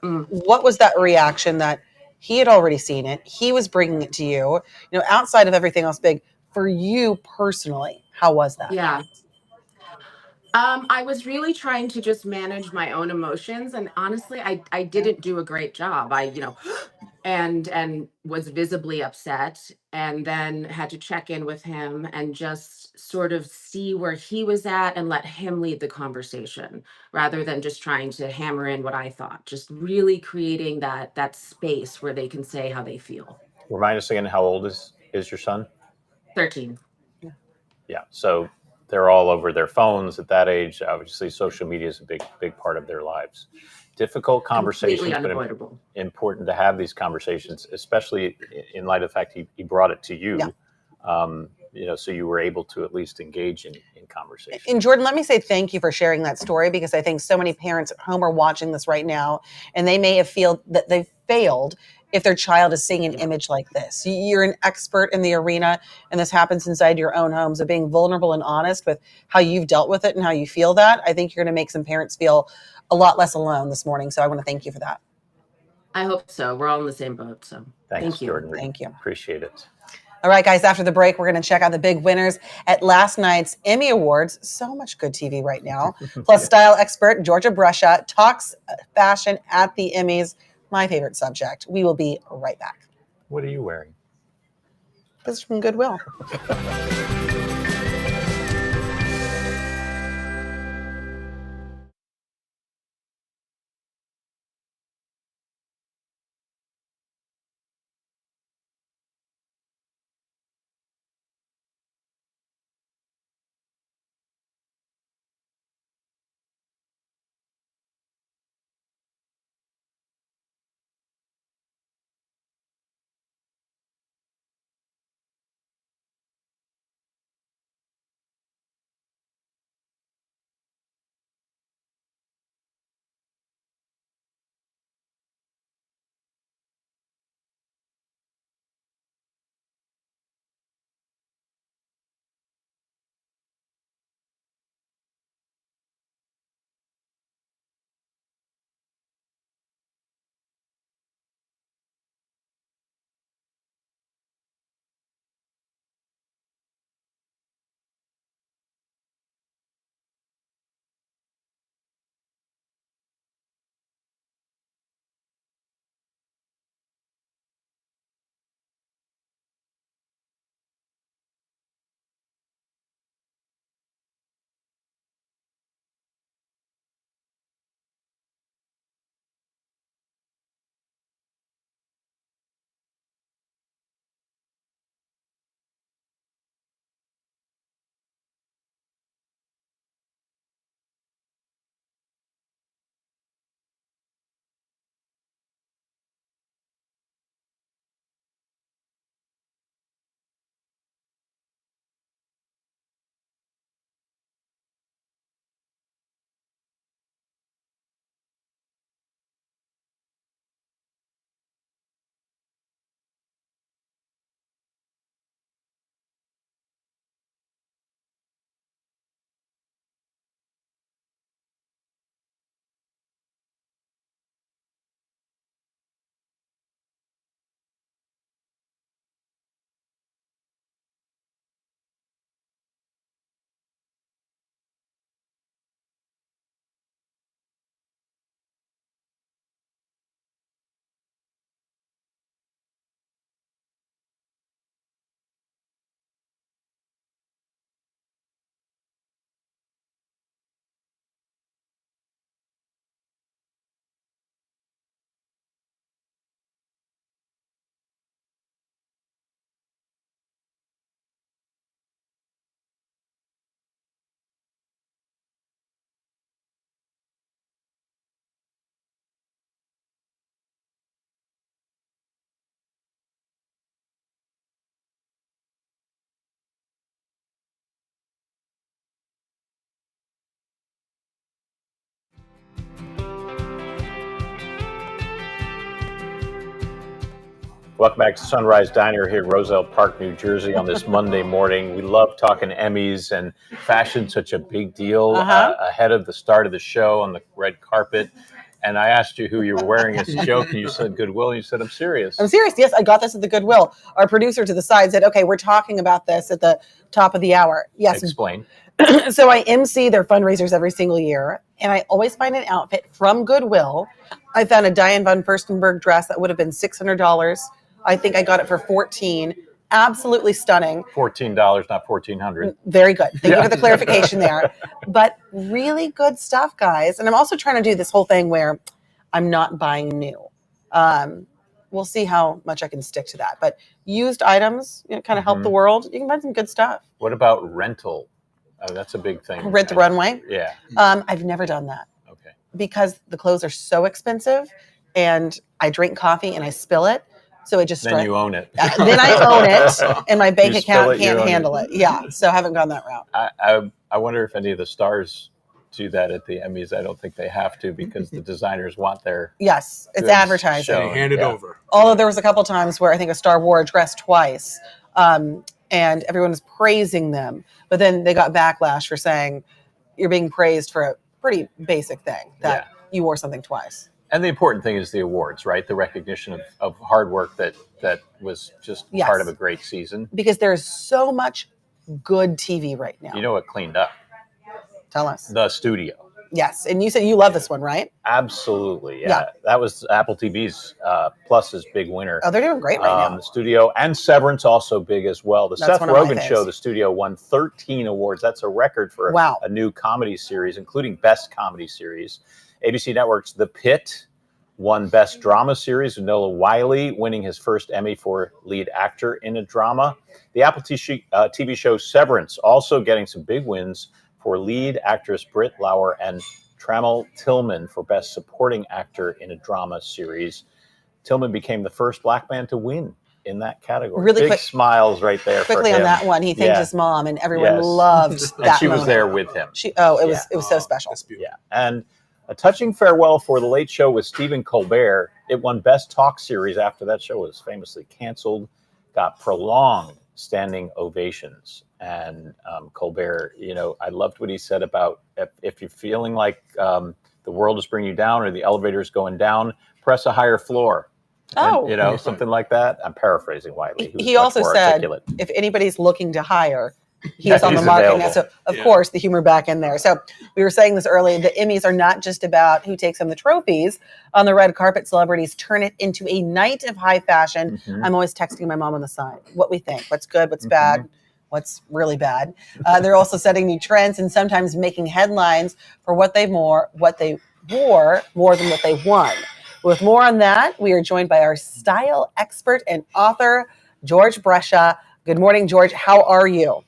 Mm. what was that reaction that he had already seen it? He was bringing it to you, outside of everything else big, for you personally, how was that? Yeah. I was really trying to just manage my own emotions, and honestly, I didn't do a great job. I, and was visibly upset, and then had to check in with him and just sort of see where he was at and let him lead the conversation rather than just trying to hammer in what I thought. Just really creating that space where they can say how they feel. Remind us again, how old is your son? 13. Yeah. So they're all over their phones at that age. Obviously, social media is a big part of their lives. Difficult Completely conversations, but unavoidable. important to have these conversations, especially in light of the fact he brought it to you. Yeah. So you were able to at least engage in conversation. And Jordan, let me say thank you for sharing that story, because I think so many parents at home are watching this right now, and they may have feel that they've failed if their child is seeing an image like this. You're an expert in the arena, and this happens inside your own home. So being vulnerable and honest with how you've dealt with it and how you feel that, I think you're going to make some parents feel a lot less alone this morning. So I want to thank you for that. I hope so. We're all in the same boat. So Thanks, thank you. Jordan. Thank you. Appreciate it. All right, guys, after the break, we're going to check out the big winners at last night's Emmy Awards. So much good TV right now. Plus, style expert Georgia Brusha talks fashion at the Emmys, my favorite subject. We will be right back. What are you wearing? This is from Goodwill. Welcome back to Sunrise Diner here in Roselle Park, New Jersey on this Monday morning. We love talking Emmys and fashion, such a big deal ahead of the start of the show on the red carpet. And I asked you who you were wearing as a joke, and you said Goodwill, and you said, I'm serious. I'm serious. Yes, I got this at the Goodwill. Our producer to the side said, okay, we're talking about this at the top of the hour. Yes. Explain. So I MC their fundraisers every single year, and I always find an outfit from Goodwill. I found a Diane von Furstenberg dress that would have been $600. I think I got it for $14. Absolutely stunning. $14, not $1,400. Very good. Thank you for the clarification there. But really good stuff, guys. And I'm also trying to do this whole thing where I'm not buying new. We'll see how much I can stick to that. But used items, kind of help the world. You can find some good stuff. What about rental? That's a big thing. Rent the runway? Yeah. I've never done that. Okay. Because the clothes are so expensive, and I drink coffee and I spill it. So it just then you own it. Then I own it, and my bank account can't handle it. Yeah, so I haven't gone that route. I wonder if any of the stars do that at the Emmys. I don't think they have to, because the designers want their it's advertising. They hand it over. Although there was a couple times where I think a star wore a dress twice, and everyone was praising them, but then they got backlash for saying you're being praised for a pretty basic thing that you wore something twice. And the important thing is the awards, right? The recognition of hard work that was just part of a great season. Because there's so much good TV right now. You know what cleaned up? Tell us. The studio. Yes, and you said you love this one, right? Absolutely, yeah. That was Apple TV's Plus's big winner. Oh, they're doing great right now. The studio and Severance also big as well. The Seth Rogen show, the studio won 13 awards. That's a record for a new comedy series, including Best Comedy Series. ABC Network's The Pit won Best Drama Series, with Noah Wyle winning his first Emmy for lead actor in a drama. The Apple TV show Severance also getting some big wins for lead actress Britt Lauer and Trammell Tillman for Best Supporting Actor in a Drama Series. Tillman became the first Black man to win in that category. Really big quick, smiles right there quickly for him. On that one, he thanked his mom, and everyone loved that. And she moment. Was there with him. It was so special. Yeah, and a touching farewell for The Late Show with Stephen Colbert. It won Best Talk Series after that show was famously canceled, got prolonged standing ovations. And Colbert, I loved what he said about if you're feeling like the world is bringing you down or the elevator is going down, press a higher floor. And, something like that. I'm paraphrasing Wiley. He also said, if anybody's looking to hire, he's on the market now. So, of course, the humor back in there. So we were saying this earlier, the Emmys are not just about who takes home the trophies. On the red carpet, celebrities turn it into a night of high fashion. I'm always texting my mom on the side what we think, what's good, what's bad, what's really bad. They're also setting new trends and sometimes making headlines for what they wore more than what they won. With more on that, we are joined by our style expert and author, George Brescia. Good morning, George. How are you?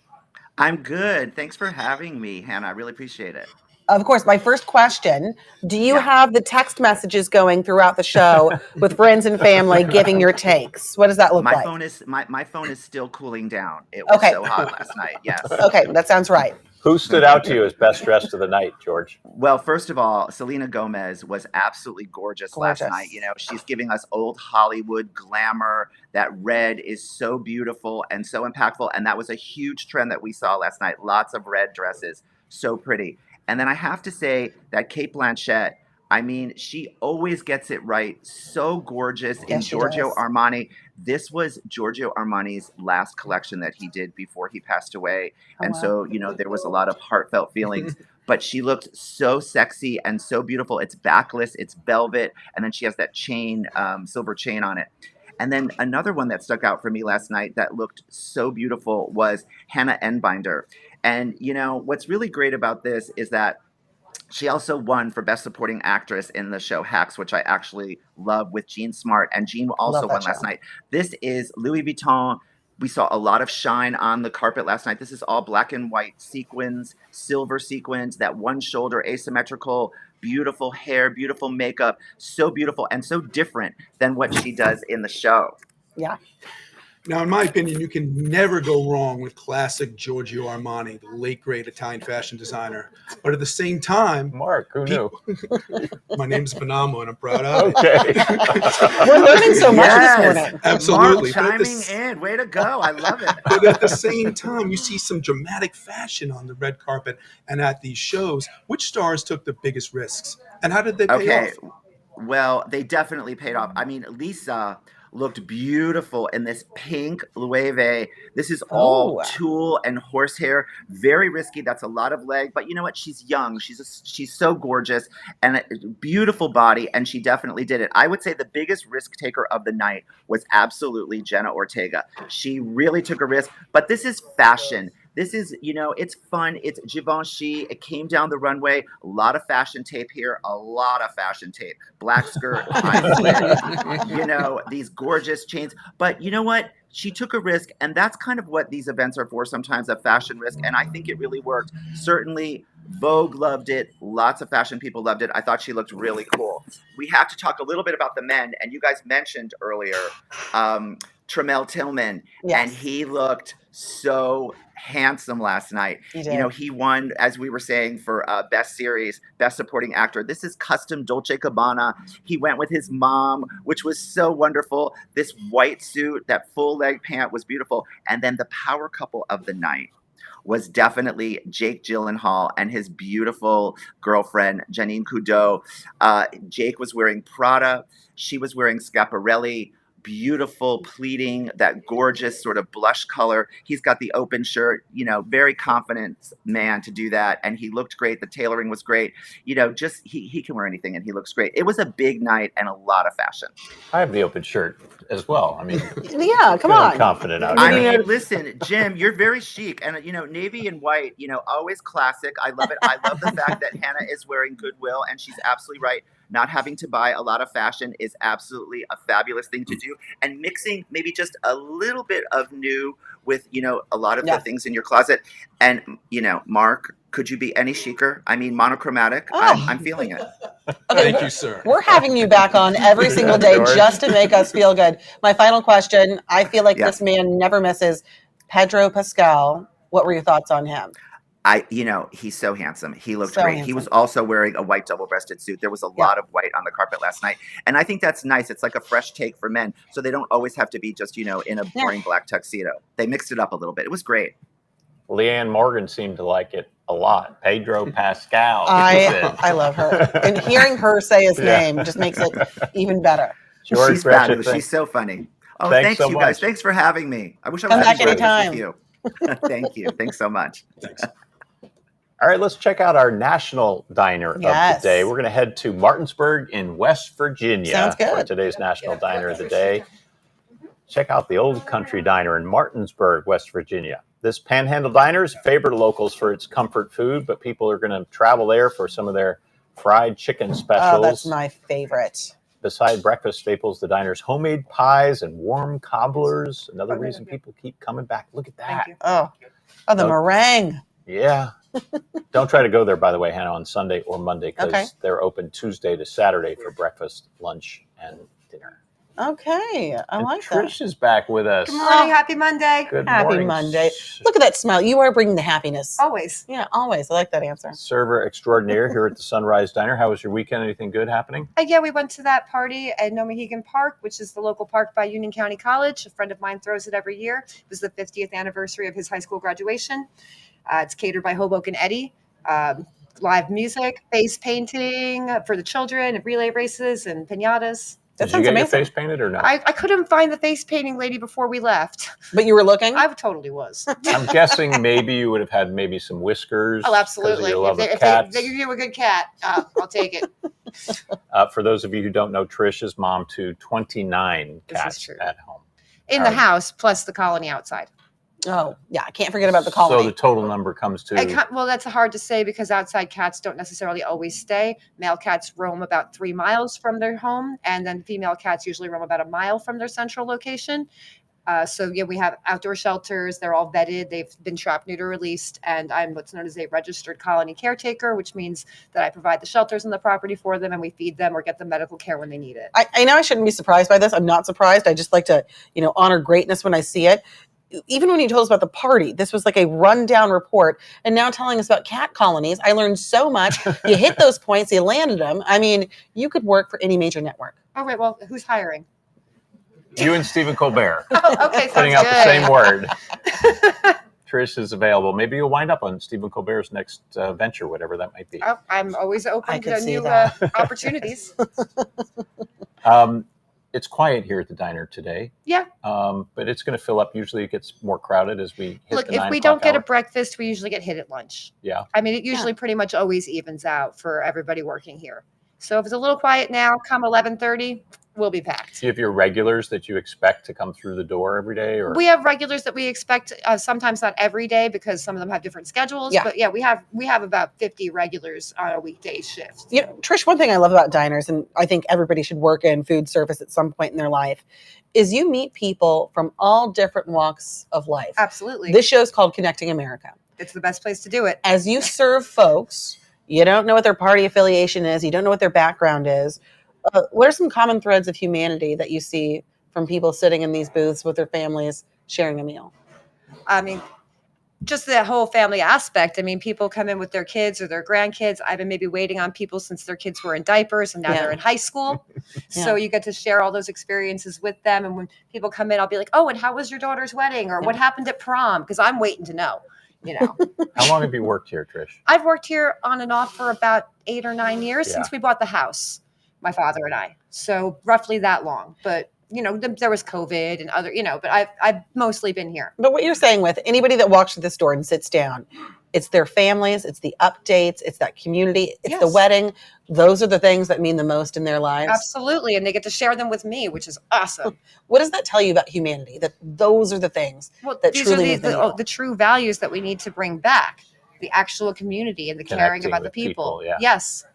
I'm good. Thanks for having me, Hannah. I really appreciate it. Of course. My first question, do you have the text messages going throughout the show with friends and family giving your takes? What does that look like? My phone is still cooling down. It was so hot last night. Yes. Okay, that sounds right. Who stood out to you as best dressed of the night, George? Well, first of all, Selena Gomez was absolutely gorgeous last night. She's giving us old Hollywood glamour. That red is so beautiful and so impactful. And that was a huge trend that we saw last night. Lots of red dresses. So pretty. And then I have to say that Cate Blanchett, I mean, she always gets it right. So gorgeous in Giorgio Armani. This was Giorgio Armani's last collection that he did before he passed away. So, there was a lot of heartfelt feelings. But she looked so sexy and so beautiful. It's backless, it's velvet, and then she has that chain, silver chain on it. And then another one that stuck out for me last night that looked so beautiful was Hannah Enbinder. And, what's really great about this is that she also won for Best Supporting Actress in the show Hacks, which I actually love, with Jean Smart. And Jean also won last night. This is Louis Vuitton. We saw a lot of shine on the carpet last night. This is all black and white sequins, silver sequins, that one shoulder, asymmetrical, beautiful hair, beautiful makeup, so beautiful and so different than what she does in the show. Yeah. Now, in my opinion, you can never go wrong with classic Giorgio Armani, the late great Italian fashion designer. But at the same time, Mark, who knew? My name's Benamo, and I'm proud of it. Okay. We're learning so much this morning. Absolutely. Mark chiming in. Way to go. I love it. But at the same time, you see some dramatic fashion on the red carpet and at these shows. Which stars took the biggest risks, and how did they pay off? Well, they definitely paid off. I mean, Lisa looked beautiful in this pink Loewe. This is all tulle and horsehair. Very risky. That's a lot of leg. But you know what? She's young. She's so gorgeous and a beautiful body, and she definitely did it. I would say the biggest risk taker of the night was absolutely Jenna Ortega. She really took a risk. But this is fashion. This is, it's fun. It's Givenchy. It came down the runway. A lot of fashion tape here. A lot of fashion tape. Black skirt, high slit, these gorgeous chains. But you know what? She took a risk, and that's kind of what these events are for sometimes, a fashion risk. And I think it really worked. Certainly, Vogue loved it. Lots of fashion people loved it. I thought she looked really cool. We have to talk a little bit about the men. And you guys mentioned earlier Tramel Tillman, and he looked so handsome last night. He won, as we were saying, for Best Series, Best Supporting Actor. This is custom Dolce & Gabbana. He went with his mom, which was so wonderful. This white suit, that full leg pant was beautiful. And then the power couple of the night was definitely Jake Gyllenhaal and his beautiful girlfriend, Janine Cousteau. Jake was wearing Prada. She was wearing Schiaparelli. Beautiful pleating, that gorgeous sort of blush color. He's got the open shirt, very confident man to do that. And he looked great. The tailoring was great. Just he can wear anything and he looks great. It was a big night and a lot of fashion. I have the open shirt as well. I mean, yeah, come on. Confident out I here. mean, listen, Jim, you're very chic. And, navy and white, always classic. I love it. I love the fact that Hannah is wearing Goodwill, and she's absolutely right. Not having to buy a lot of fashion is absolutely a fabulous thing to do. And mixing maybe just a little bit of new with, a lot of the things in your closet. And, Mark, could you be any chicer? I mean, monochromatic. I'm feeling it. Okay, Thank you, sir. We're having you back on every single day just to make us feel good. My final question, I feel like this man never misses. Pedro Pascal, what were your thoughts on him? He's so handsome. He looked great. Handsome. He was also wearing a white double-breasted suit. There was a lot of white on the carpet last night. And I think that's nice. It's like a fresh take for men. So they don't always have to be just, in a boring black tuxedo. They mixed it up a little bit. It was great. Leanne Morgan seemed to like it a lot. Pedro Pascal. I love her. And hearing her say his name just makes it even better. She's fabulous. She's so funny. Oh, thanks so you guys. Much. Thanks for having me. I wish I was back anytime. With you. Thank you. Thanks so much. Thanks. All right, let's check out our national diner of the day. We're going to head to Martinsburg in West Virginia for today's national diner of the day. Check out the Old Country Diner in Martinsburg, West Virginia. This Panhandle Diner is a favorite of locals for its comfort food, but people are going to travel there for some of their fried chicken specials. Oh, that's my favorite. Beside breakfast staples, the diner's homemade pies and warm cobblers. Another reason people keep coming back. Look at that. Oh, the meringue. Yeah. Don't try to go there, by the way, Hannah, on Sunday or Monday, because they're open Tuesday to Saturday for breakfast, lunch, and dinner. Okay, I like that. Trish is back with us. Good morning. Happy Monday. Good Happy morning. Monday. Look at that smile. You are bringing the happiness. Always. Yeah, always. I like that answer. Server extraordinaire here at the Sunrise Diner. How was your weekend? Anything good happening? Yeah, we went to that party at Nomahegan Park, which is the local park by Union County College. A friend of mine throws it every year. It was the 50th anniversary of his high school graduation. It's catered by Hoboken Eddie. Live music, face painting for the children, relay races, and piñatas. Did you get your face painted or not? I couldn't find the face painting lady before we left. But you were looking? I totally was. I'm guessing maybe you would have had maybe some whiskers. Oh, absolutely. If they give you a good cat, I'll take it. For those of you who don't know, Trish is mom to 29 cats at home. In the house, plus the colony outside. Oh, yeah. I can't forget about the colony. So the total number comes to... Well, that's hard to say because outside cats don't necessarily always stay. Male cats roam about 3 miles from their home, and then female cats usually roam about 1 mile from their central location. So yeah, we have outdoor shelters. They're all vetted. They've been trap, neuter, released, and I'm what's known as a registered colony caretaker, which means that I provide the shelters on the property for them, and we feed them or get them medical care when they need it. I know I shouldn't be surprised by this. I'm not surprised. I just like to, honor greatness when I see it. Even when you told us about the party, this was like a rundown report, and now telling us about cat colonies. I learned so much. You hit those points, you landed them. I mean, you could work for any major network. Oh, right. Well, who's hiring? You and Stephen Colbert. Oh, okay, putting sounds out good. the same word. Trish is available. Maybe you'll wind up on Stephen Colbert's next venture, whatever that might be. Oh, I'm always open to new opportunities. It's quiet here at the diner today. Yeah. But it's going to fill up. Usually it gets more crowded as we hit Look, the 9 if we o'clock don't get hour. a breakfast, we usually get hit at lunch. Yeah. I mean, it usually pretty much always evens out for everybody working here. So if it's a little quiet now, come 11:30, we'll be packed. Do you have your regulars that you expect to come through the door every day? Or We have regulars that we expect, sometimes not every day because some of them have different schedules. Yeah. But yeah, we have about 50 regulars on a weekday shift. Trish, one thing I love about diners, and I think everybody should work in food service at some point in their life, is you meet people from all different walks of life. Absolutely. This show is called Connecting America. It's the best place to do it. As you serve folks, you don't know what their party affiliation is, you don't know what their background is. What are some common threads of humanity that you see from people sitting in these booths with their families sharing a meal? I mean, just the whole family aspect. I mean, people come in with their kids or their grandkids. I've been maybe waiting on people since their kids were in diapers and now they're in high school. So you get to share all those experiences with them. And when people come in, I'll be like, oh, and how was your daughter's wedding? Or what happened at prom? Because I'm waiting to know, how long have you worked here, Trish? I've worked here on and off for about 8 or 9 years since we bought the house, my father and I. So roughly that long. But there was COVID and other, but I've mostly been here. But what you're saying with anybody that walks through this door and sits down, it's their families, it's the updates, it's that community, it's the wedding. Those are the things that mean the most in their lives. Absolutely. And they get to share them with me, which is awesome. What does that tell you about humanity? That those are the things that these truly are the true values that we need to bring back. The actual community and the caring about the people. Yes.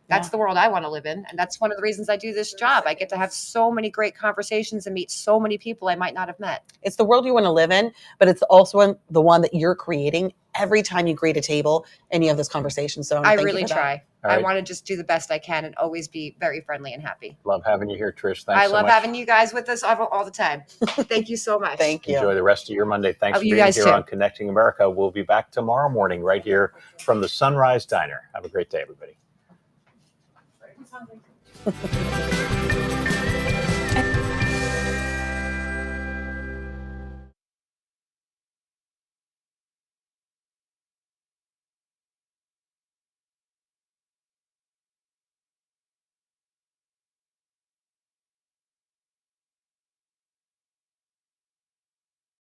That's the world I want to live in. And that's one of the reasons I do this job. I get to have so many great conversations and meet so many people I might not have met. It's the world you want to live in, but it's also the one that you're creating every time you greet a table and you have this conversation. So I really try. Right. I want to just do the best I can and always be very friendly and happy. Love having you here, Trish. Thanks I so love much. having you guys with us all the time. Thank you so much. Thank you. Enjoy the rest of your Monday. Thanks for you being guys here too. on Connecting America. We'll be back tomorrow morning right here from the Sunrise Diner. Have a great day, everybody.